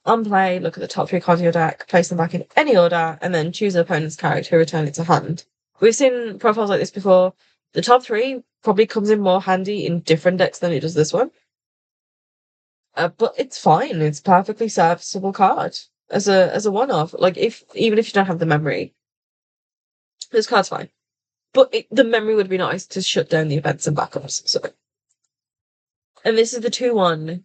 On play, look at the top 3 cards of your deck, place them back in any order, and then choose the opponent's character, return it to hand. We've seen profiles like this before. The top 3 probably comes in more handy in different decks than it does this one. But it's fine. It's a perfectly serviceable card as a one-off. Like even if you don't have the memory, this card's fine. But the memory would be nice to shut down the events and backups. So, and this is the 2/1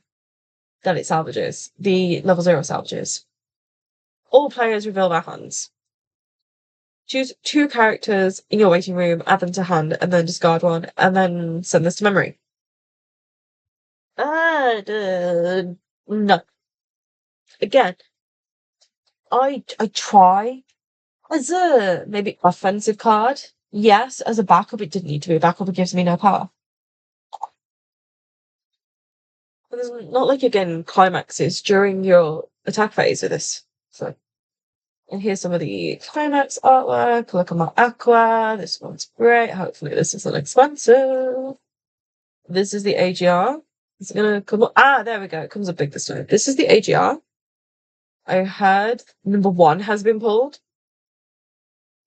that it salvages. The level 0 salvages. All players reveal their hands. Choose 2 characters in your waiting room, add them to hand, and then discard 1, and then send this to memory. No. Again, I try as a maybe offensive card. Yes, as a backup, it didn't need to be a backup. It gives me no power. But there's not like you're getting climaxes during your attack phase of this. So, and here's some of the climax artwork. Look at my Aqua. This one's great. Hopefully, this isn't expensive. This is the AGR. Is it gonna come up? Ah, there we go. It comes up big this time. This is the AGR. I heard number 1 has been pulled.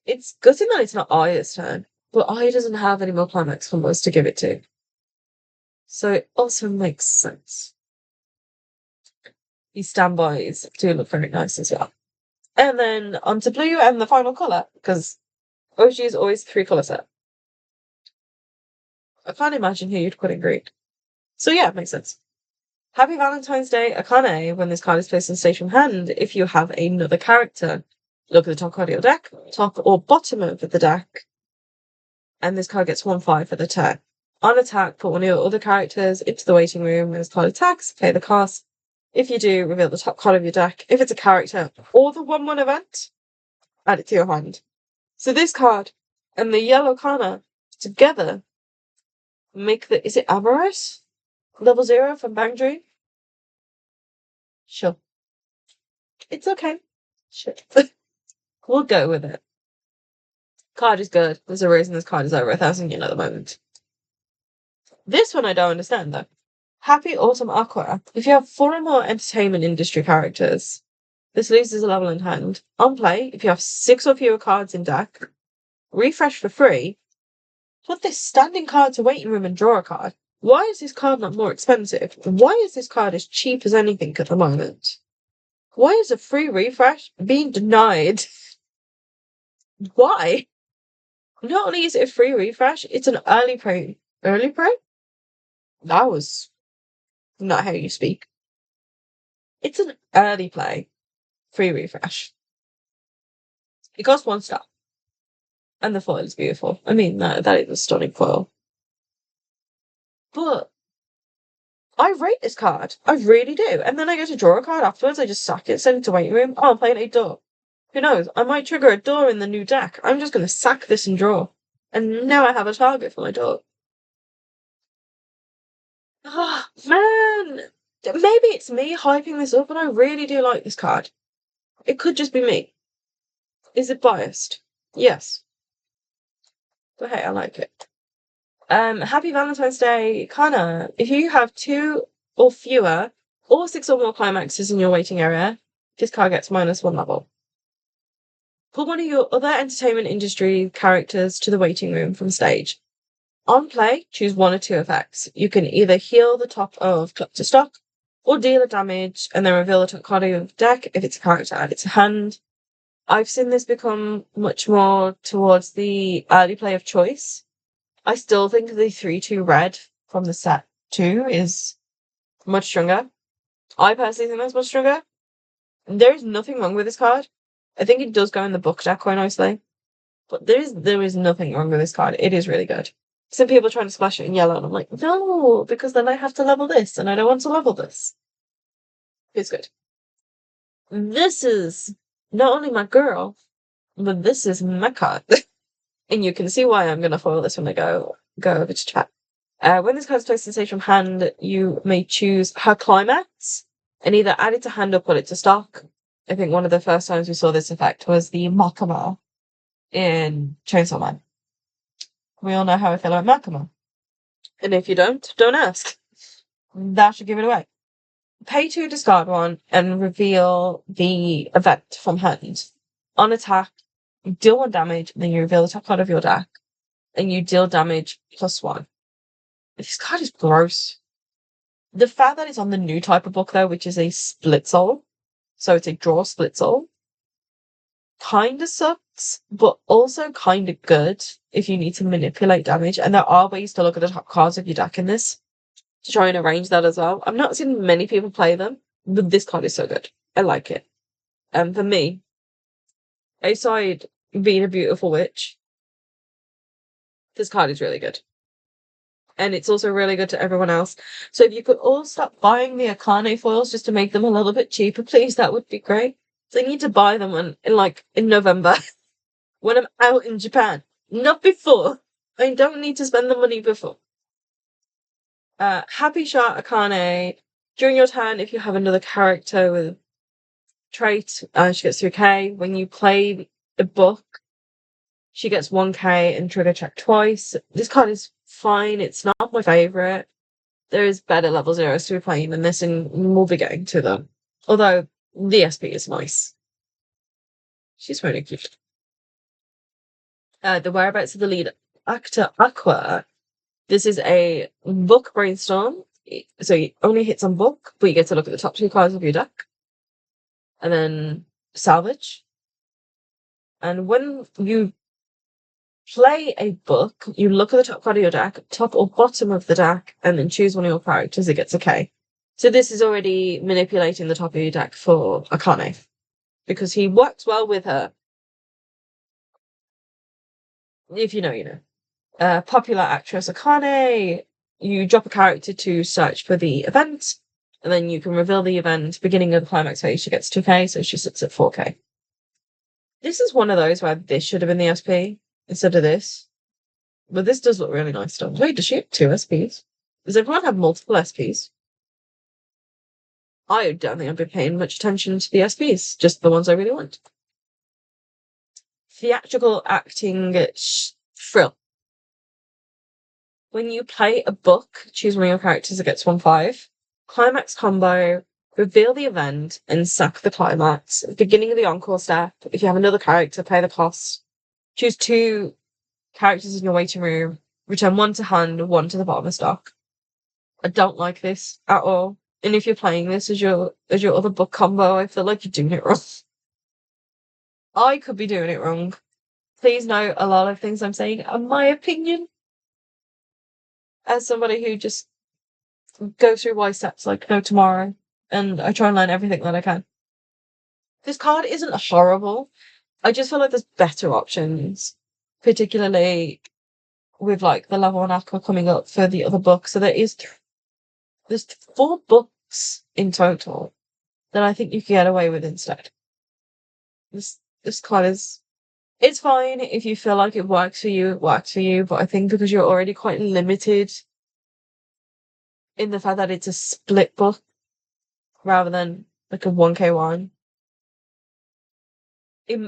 It's gutting that it's not Aya's turn, but Aya doesn't have any more climax combos to give it to. So it also makes sense. These standbys do look very nice as well. And then onto blue and the final colour, because Oshi is always 3-colour set. I can't imagine who you'd put in green. So yeah, it makes sense. Happy Valentine's Day, Akane, when this card is placed in station hand, if you have another character. Look at the top card of your deck, top or bottom of the deck, and this card gets 1/5 for the turn. On attack, put one of your other characters into the waiting room. When this card attacks, pay the cost. If you do, reveal the top card of your deck. If it's a character or the 1/1 event, add it to your hand. So this card and the yellow Kana together make is it Amorous? Level 0 from Bang Dream? Sure. It's okay. Sure. We'll go with it. Card is good. There's a reason this card is over 1,000 yen at the moment. This one I don't understand though. Happy Autumn Aqua. If you have 4 or more entertainment industry characters, this loses a level in hand. On play, if you have 6 or fewer cards in deck, refresh for free, put this standing card to waiting room and draw a card. Why is this card not more expensive? Why is this card as cheap as anything at the moment? Why is a free refresh being denied? Why? Not only is it a free refresh, it's an early prey. Early prey? That was not how you speak. It's an early play. Free refresh. It costs 1 star. And the foil is beautiful. I mean, that is a stunning foil. But I rate this card. I really do. And then I go to draw a card afterwards. I just sack it, send it to waiting room. Oh, I'm playing 8 door. Who knows? I might trigger a door in the new deck. I'm just going to sack this and draw. And now I have a target for my door. Oh, man! Maybe it's me hyping this up, but I really do like this card. It could just be me. Is it biased? Yes. But hey, I like it. Happy Valentine's Day, Kana. If you have 2 or fewer, or 6 or more climaxes in your waiting area, this card gets -1 level. Put one of your other entertainment industry characters to the waiting room from stage. On play, choose 1 or 2 effects. You can either heal the top of collector stock, or deal a damage and then reveal the top card of your deck if it's a character added to hand. I've seen this become much more towards the early play of choice. I still think the 3/2 red from the set 2 is much stronger. I personally think that's much stronger. There is nothing wrong with this card. I think it does go in the book deck quite nicely. But there is nothing wrong with this card. It is really good. Some people trying to splash it in yellow, and I'm like, no, because then I have to level this, and I don't want to level this. It's good. This is not only my girl, but this is my card. And you can see why I'm going to foil this when I go over to chat. When this card is placed in stage from hand, you may choose her climax and either add it to hand or put it to stock. I think one of the first times we saw this effect was the Makama in Chainsaw Man. We all know how I feel about Makama. And if you don't ask. That should give it away. Pay 2, discard 1, and reveal the event from hand. On attack, you deal 1 damage, then you reveal the top card of your deck, and you deal damage +1. This card is gross. The fact that it's on the new type of book, though, which is a split soul, so it's a draw split soul, kinda sucks, but also kinda good if you need to manipulate damage, and there are ways to look at the top cards of your deck in this to try and arrange that as well. I've not seen many people play them, but this card is so good. I like it. For me, aside being a beautiful witch, this card is really good. And it's also really good to everyone else. So if you could all stop buying the Akane foils just to make them a little bit cheaper, please, that would be great. So I need to buy them in November when I'm out in Japan. Not before. I don't need to spend the money before. Happy Shot Akane. During your turn, if you have another character with trait, she gets 3k. When you play a book, she gets 1k and trigger check twice. This card is fine. It's not my favourite. There is better level 0s to be playing than this, and we'll be getting to them. Although the SP is nice. She's really cute. The whereabouts of the lead actor Aqua. This is a book brainstorm. So it only hits on book, but you get to look at the top 2 cards of your deck. And then salvage. And when you play a book, you look at the top card of your deck, top or bottom of the deck, and then choose one of your characters. It gets a K. So this is already manipulating the top of your deck for Akane. Because he works well with her. If you know, you know. Popular actress Akane. You drop a character to search for the event, and then you can reveal the event. Beginning of the climax phase, she gets 2k, so she sits at 4k. This is one of those where this should have been the SP instead of this. But this does look really nice still. Wait, does she have 2 SPs? Does everyone have multiple SPs? I don't think I've been paying much attention to the SPs, just the ones I really want. Theatrical acting frill. When you play a book, choose one of your characters that gets 1/5. Climax combo, reveal the event, and sack the climax. Beginning of the encore step, if you have another character, pay the cost. Choose 2 characters in your waiting room. Return 1 to hand, 1 to the bottom of stock. I don't like this at all. And if you're playing this as your other book combo, I feel like you're doing it wrong. I could be doing it wrong. Please note a lot of things I'm saying are my opinion. As somebody who just goes through Weiss sets like no tomorrow, and I try and learn everything that I can. This card isn't horrible. I just feel like there's better options, particularly with like the level 1 aqua coming up for the other book. So there's 4 books in total that I think you can get away with instead. This card is it's fine if you feel like it works for you, it works for you, but I think because you're already quite limited in the fact that it's a split book rather than like a 1K one,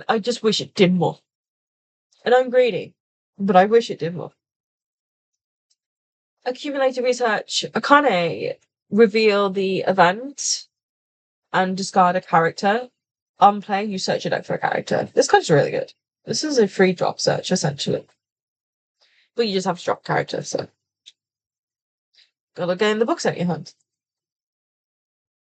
I just wish it did more. And I'm greedy, but I wish it did more. Accumulated research. Akane reveal the event and discard a character. On play, you search your deck for a character. This card's really good. This is a free drop search, essentially. But you just have to drop a character, so. Gotta gain the books out your hand.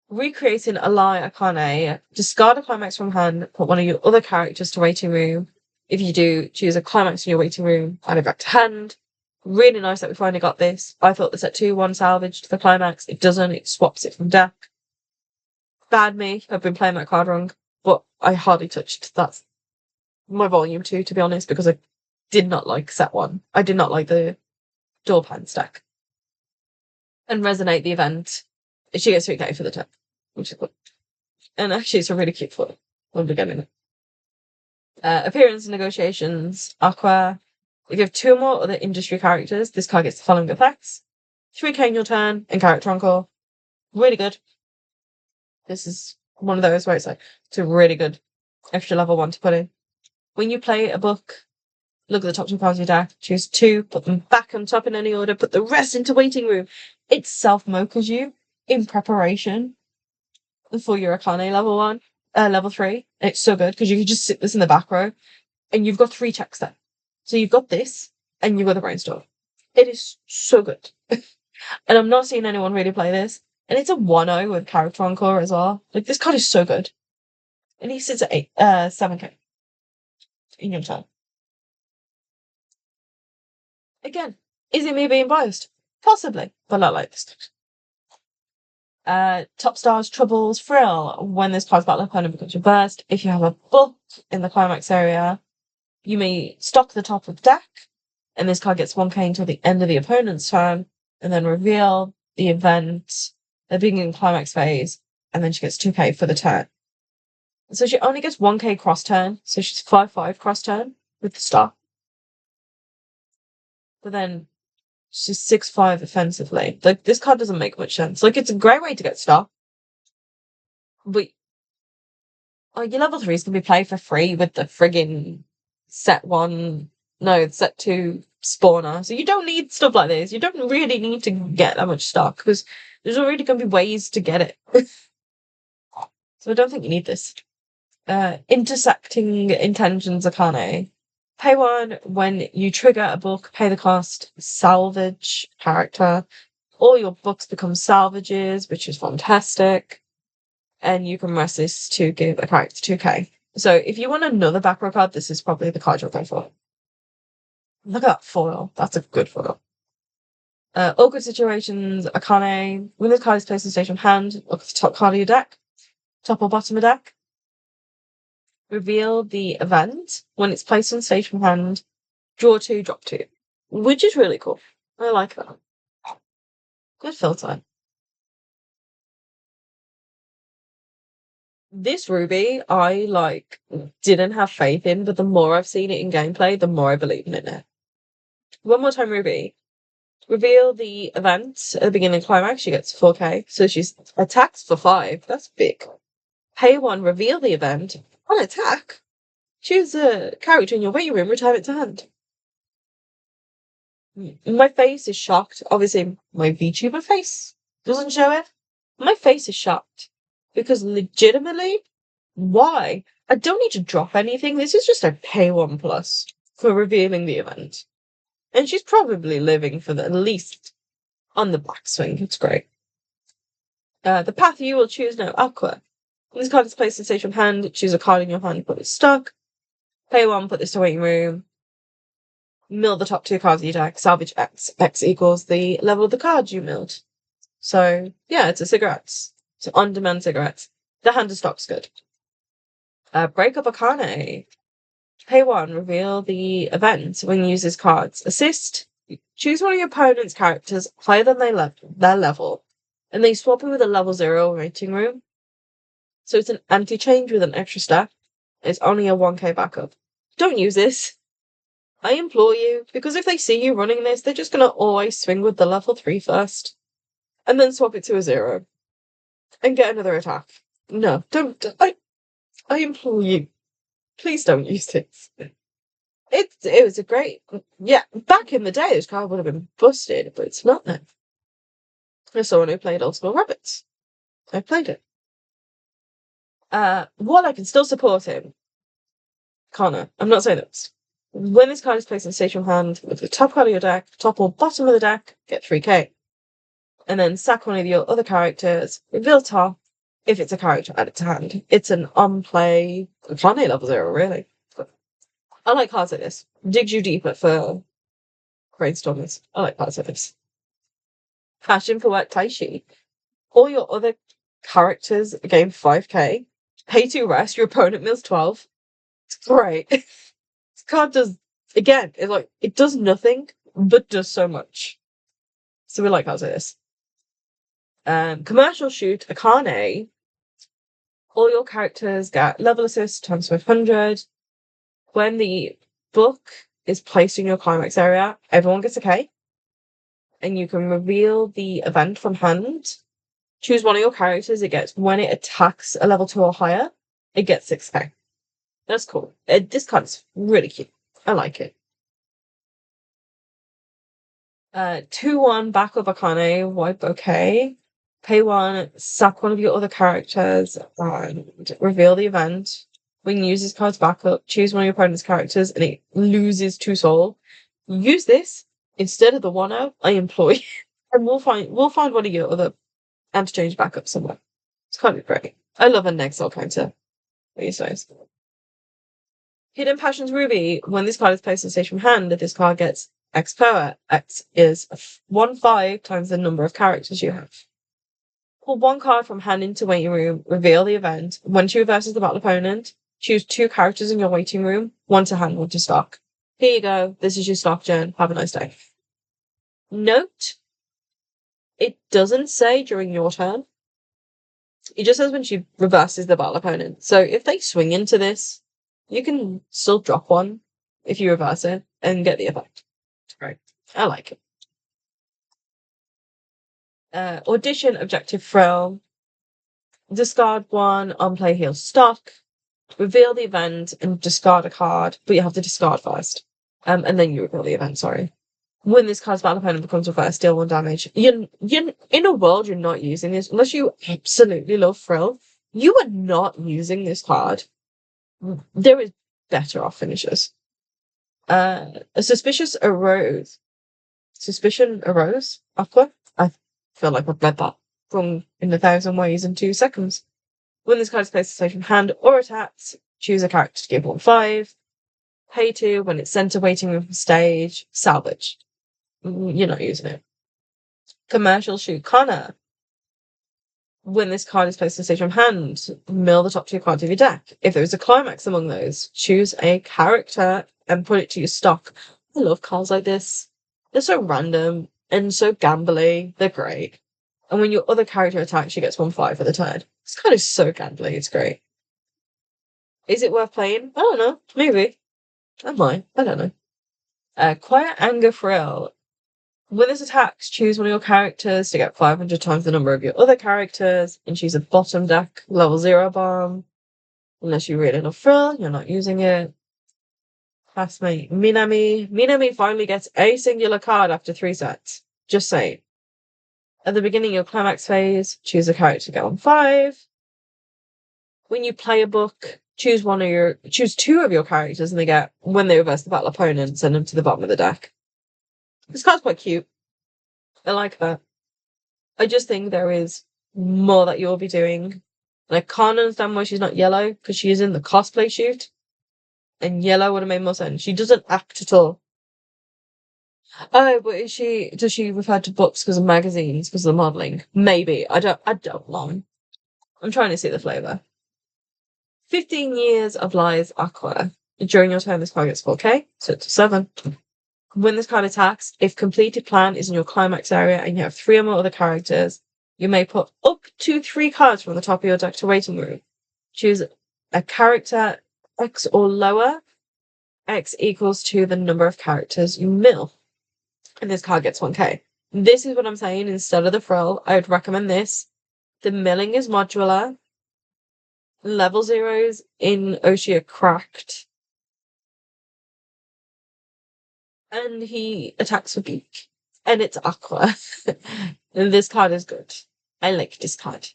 Recreating a lie Akane. Discard a climax from hand, put one of your other characters to waiting room. If you do, choose a climax in your waiting room, add it back to hand. Really nice that we finally got this. I thought the set 2-1 salvaged the climax. It doesn't, it swaps it from deck. Bad me, I've been playing that card wrong, but I hardly touched that. My volume 2, to be honest, because I did not like set 1. I did not like the dual pan stack. And resonate the event. She gets 3K for the turn, which is good. And actually, it's a really cute foot when we're getting it. Appearance and negotiations. Aqua. If you have 2 or more other industry characters, this card gets the following effects. 3K in your turn, and character encore. Really good. This is one of those where it's like, it's a really good extra level 1 to put in. When you play a book, look at the top 2 cards of your deck, choose 2, put them back on top in any order, put the rest into waiting room. It self-mochas you in preparation for your Akane level 3. And it's so good because you can just sit this in the back row and you've got 3 checks there. So you've got this and you've got the brainstorm. It is so good. And I'm not seeing anyone really play this. And it's a 1-0 with character encore as well. Like, this card is so good. And he sits at 7K in your turn. Again, is it me being biased? Possibly, but I like this. Top Stars, Troubles, Frill. When this card's battle opponent becomes reversed, if you have a book in the climax area, you may stock the top of the deck, and this card gets 1K until the end of the opponent's turn, and then reveal the event, the beginning climax phase, and then she gets 2K for the turn. So she only gets 1K cross turn, so she's 5-5 cross turn with the star. But then she's 6-5 offensively. Like, this card doesn't make much sense. Like, it's a great way to get star. But your level 3s can be played for free with the friggin' set 2 spawner. So you don't need stuff like this. You don't really need to get that much stock because there's already going to be ways to get it. So I don't think you need this. Intersecting Intentions Akane. Pay 1 when you trigger a book, pay the cost, salvage character. All your books become salvages, which is fantastic. And you can rest this to give a character 2K. So if you want another back row card, this is probably the card you'll go for. Look at that foil. That's a good foil. Awkward Situations, Akane. When this card is placed in station hand, look at the top card of your deck. Top or bottom of deck. Reveal the event. When it's placed on station hand, draw 2, drop 2. Which is really cool. I like that. Good filter. This Ruby, I didn't have faith in, but the more I've seen it in gameplay, the more I believe in it. One more time, Ruby. Reveal the event at the beginning of climax. She gets 4K. So she's attacks for 5. That's big. Pay 1, reveal the event. On attack, choose a character in your waiting room, return it to hand. My face is shocked. Obviously, my VTuber face doesn't show it. My face is shocked. Because legitimately, why? I don't need to drop anything. This is just a pay 1 plus for revealing the event. And she's probably living for at least on the backswing. It's great. The path you will choose now, Aqua. When this card is placed in station hand, choose a card in your hand, put it stuck. Pay 1, put this to waiting room. Mill the top 2 cards of your deck. Salvage X. X equals the level of the card you milled. So, yeah, it's a cigarettes. So on-demand cigarettes. The hand of stock's good. Break up Akane. Pay 1, reveal the event when you use his cards. Assist. Choose one of your opponent's characters higher than their level, and they swap it with a level 0 waiting room. So it's an anti-change with an extra step. It's only a 1k backup. Don't use this. I implore you, because if they see you running this, they're just gonna always swing with the level 3 first. And then swap it to a 0. And get another attack. No, don't. I implore you. Please don't use this. It was a great. Yeah, back in the day, this card would have been busted, but it's not now. There's someone who played Old School Rabbits. I played it. While I can still support him, Connor, I'm not saying this. When this card is placed in stage from hand with the top card of your deck, top or bottom of the deck, get 3k. And then sack one of your other characters, reveal top, if it's a character, add it to hand. It's an on-play, Kanye level 0, really. But I like cards like this. Digs you deeper for brainstormers. I like cards like this. Passion for Work Taishi. All your other characters gain 5k. Pay 2 rest, your opponent mills 12. It's great. This card does, again, it does nothing, but does so much. So we like cards like this. Commercial Shoot, Akane. All your characters get level assist times 500. When the book is placed in your climax area, everyone gets a K. And you can reveal the event from hand. Choose one of your characters. It gets, when it attacks a level 2 or higher, it gets 6k. That's cool. This card is really cute. I like it. 2-1 backup Akane, wipe okay. Pay 1, sack one of your other characters, and reveal the event. When you use this card's backup, choose one of your opponent's characters, and it loses 2 soul. Use this instead of the 1-0, I implore you. And we'll find one of your other interchange backups somewhere. It's kind of great. I love a next soul counter these days. Hidden Passions Ruby. When this card is placed in stage from hand, this card gets X power. X is 1/5 times the number of characters you have. Pull 1 card from hand into waiting room, reveal the event. When she reverses the battle opponent, choose 2 characters in your waiting room, 1 to hand, 1 to stock. Here you go. This is your stock, Jen. Have a nice day. Note, it doesn't say during your turn. It just says when she reverses the battle opponent. So if they swing into this, you can still drop 1 if you reverse it and get the effect. It's great. I like it. Audition Objective Thrill. Discard 1 on play heal stock. Reveal the event and discard a card, but you have to discard first. And then you reveal the event, sorry. When this card's battle opponent becomes reversed, deal 1 damage. You're in a world you're not using this, unless you absolutely love Thrill, you are not using this card. There is better off finishers. A Suspicion arose. Aqua? I feel like I've read that from in 1,000 ways in 2 seconds. When this card is placed in stage from hand or attacks, choose a character to give 1/5. Pay 2 when it's sent to waiting room from stage. Salvage. You're not using it. Commercial Shoot Connor. When this card is placed in stage from hand, mill the top 2 cards of your deck. If there is a climax among those, choose a character and put it to your stock. I love cards like this. They're so random and so gambly. They're great. And when your other character attacks, she gets 1/5 for the turn. This card is so gambly. It's great. Is it worth playing? I don't know. Maybe. I might. I don't know. Quiet Anger Thrill. When this attacks, choose one of your characters to get 500 times the number of your other characters, and choose a bottom deck level 0 bomb. Unless you really love Thrill, you're not using it. Classmate Minami. Minami finally gets a singular card after 3 sets. Just saying. At the beginning of your climax phase, choose a character to get 1/5. When you play a book, choose 2 of your characters, and when they reverse the battle opponent, send them to the bottom of the deck. This card's quite cute. I like that. I just think there is more that you'll be doing. And I can't understand why she's not yellow, because she is in the cosplay shoot. And yellow would have made more sense. She doesn't act at all. Oh, but does she refer to books because of magazines, because of the modelling? Maybe. I don't know. I'm trying to see the flavour. 15 Years of Lies Aqua. During your turn, this card gets 4k, so it's 7. When this card attacks, if completed plan is in your climax area and you have 3 or more other characters, you may put up to 3 cards from the top of your deck to waiting room. Choose a character X or lower, X equals to the number of characters you mill. And this card gets 1k. This is what I'm saying. Instead of the frill, I would recommend this. The milling is modular. Level zeros in Oshi are cracked. And he attacks with beak. And it's aqua. And this card is good. I like this card.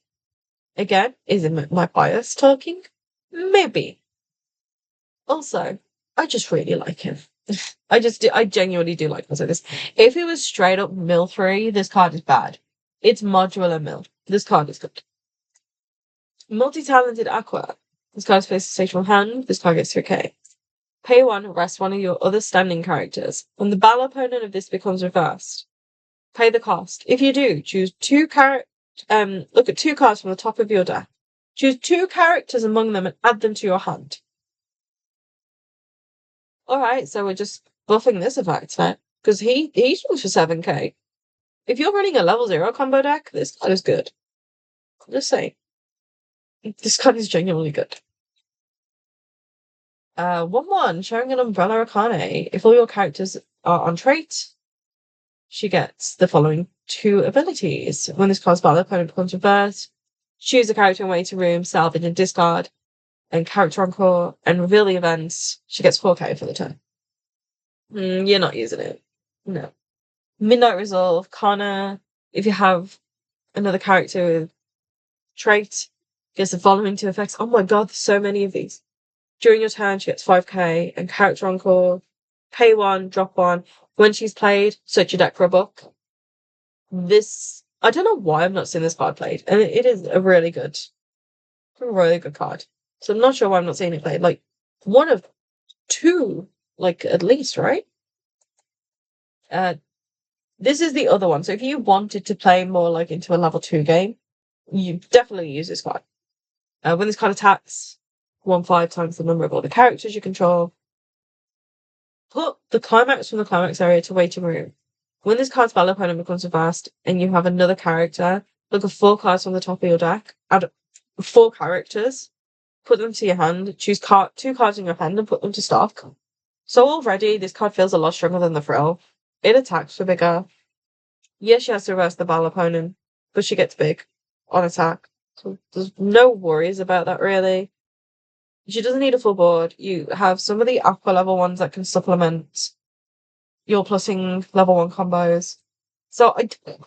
Again, is it my bias talking? Maybe. Also, I just really like him. I genuinely do like this. If it was straight up mill 3, this card is bad. It's modular mill. This card is good. Multi-talented aqua. This card plays a stationary hand. This card gets 3k. Pay 1, rest one of your other standing characters. When the battle opponent of this becomes reversed, pay the cost. If you do, choose look at 2 cards from the top of your deck. Choose 2 characters among them and add them to your hand. Alright, so we're just buffing this effect now. Because he goes for 7k. If you're running a level 0 combo deck, this card is good. I'm just saying. This card is genuinely good. 1/1, showing an Umbrella Arcane. If all your characters are on trait, she gets the following 2 abilities. When this card's battle opponent becomes reversed, choose a character in waiting room, salvage and discard, and character encore, and reveal the events. She gets 4k for the turn. You're not using it. No. Midnight Resolve, Connor, if you have another character with trait, gets the following 2 effects. Oh my god, there's so many of these. During your turn, she gets 5k, and character encore, pay 1, drop 1. When she's played, search your deck for a book. I don't know why I've not seen this card played, and it is a really good card. So I'm not sure why I'm not seeing it played. Like, 1 of 2, like, at least, right? This is the other one. So if you wanted to play more, like, into a level 2 game, you definitely use this card. When this card attacks, 1/5 times the number of all the characters you control. Put the climax from the climax area to waiting room. When this card's battle opponent becomes reversed and you have another character, look at 4 cards from the top of your deck, add 4 characters, put them to your hand, choose 2 cards in your hand and put them to stock. So already this card feels a lot stronger than the frill. It attacks for bigger. Yes, she has to reverse the battle opponent, but she gets big on attack. So there's no worries about that really. She doesn't need a full board. You have some of the aqua level ones that can supplement your plussing level 1 combos. So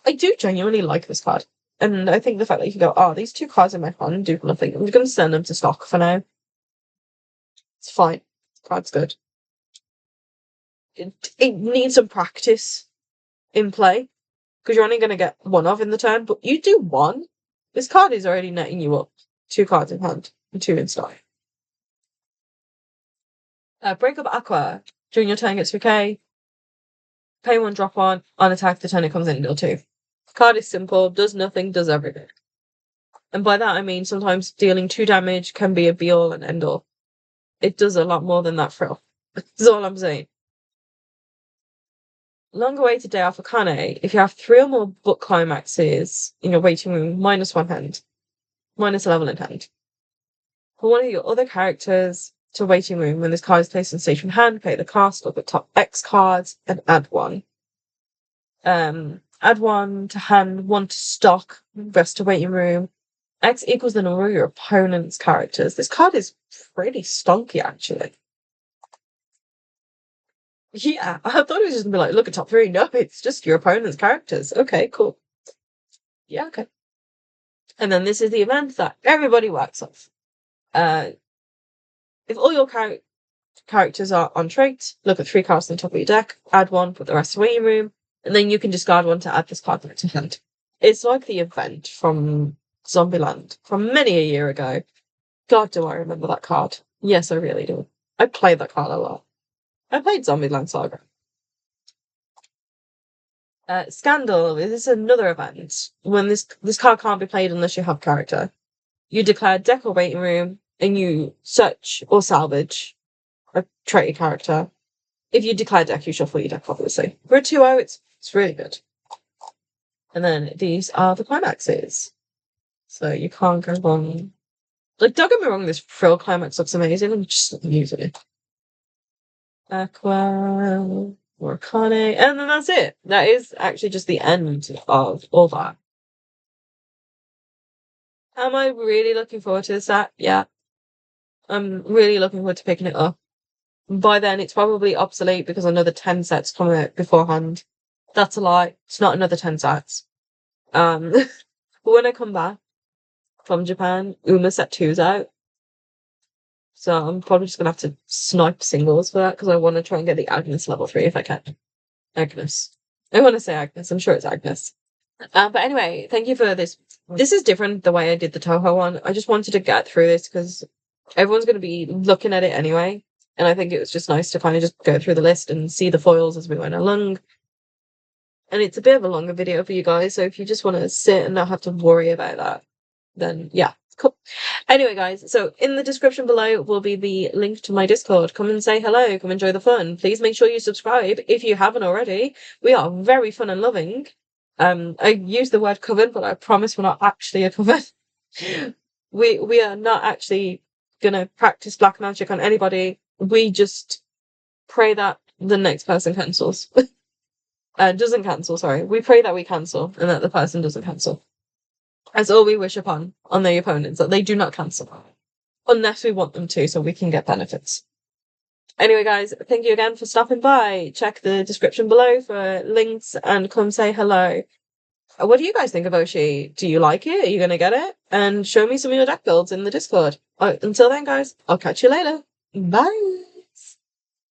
I do genuinely like this card. And I think the fact that you can go, these 2 cards in my hand do nothing. I'm just going to send them to stock for now. It's fine. The card's good. It needs some practice in play. Because you're only going to get 1 of in the turn. But you do 1. This card is already netting you up 2 cards in hand and 2 in stock. Break up aqua. During your turn gets 3k. Pay 1, drop 1. On attack, the turn it comes in, deal 2. Card is simple, does nothing, does everything. And by that I mean sometimes dealing 2 damage can be a be all and end all. It does a lot more than that frill. That's all I'm saying. Long awaited day off Akane. If you have 3 or more book climaxes in your waiting room, -1 hand. Minus a level in hand. For one of your other characters to waiting room, when this card is placed in station hand, pay the cost of the top X cards and add 1. Add 1 to hand, 1 to stock, rest to waiting room. X equals the number of your opponent's characters. This card is pretty stonky, actually. Yeah, I thought it was just gonna be like, look at top 3. No, it's just your opponent's characters. Okay, cool. Yeah, okay. And then this is the event that everybody works off. If all your characters are on trait, look at 3 cards on the top of your deck, add 1, put the rest away in your room, and then you can discard 1 to add this card back to hand. It's like the event from Zombieland from many a year ago. God, do I remember that card. Yes, I really do. I played that card a lot. I played Zombieland Saga. Scandal. This is another event. When this card can't be played unless you have character. You declare deck or waiting room, and you search or salvage a trait character. If you declare deck, you shuffle your deck, obviously. For a 2/0, it's really good. And then these are the climaxes. So you can't go wrong Like, don't get me wrong, this Frill Climax looks amazing. I'm just not using it. Aqua, Orkane, and then that's it. That is actually just the end of all that. Am I really looking forward to this set? Yeah. I'm really looking forward to picking it up. By then, it's probably obsolete because another 10 sets come out beforehand. That's a lie. It's not another 10 sets. But when I come back from Japan, Uma set 2's out. So I'm probably just gonna have to snipe singles for that because I want to try and get the Agnes level 3 if I can. Agnes. I want to say Agnes. I'm sure it's Agnes. But anyway, thank you for this. This is different the way I did the Toho one. I just wanted to get through this because everyone's going to be looking at it anyway. And I think it was just nice to kind of just go through the list and see the foils as we went along. And it's a bit of a longer video for you guys. So if you just want to sit and not have to worry about that, then yeah, cool. Anyway, guys, so in the description below will be the link to my Discord. Come and say hello. Come enjoy the fun. Please make sure you subscribe if you haven't already. We are very fun and loving. I use the word coven, but I promise we're not actually a coven. We are not actually gonna practice black magic on anybody. We just pray that the next person cancels. Doesn't cancel, sorry. We pray that we cancel and that the person doesn't cancel. That's all we wish upon on the opponents, that they do not cancel. Unless we want them to, so we can get benefits. Anyway, guys, thank you again for stopping by. Check the description below for links and come say hello. What do you guys think of Oshi? Do you like it? Are you going to get it? And show me some of your deck builds in the Discord. Until then, guys, I'll catch you later. Bye.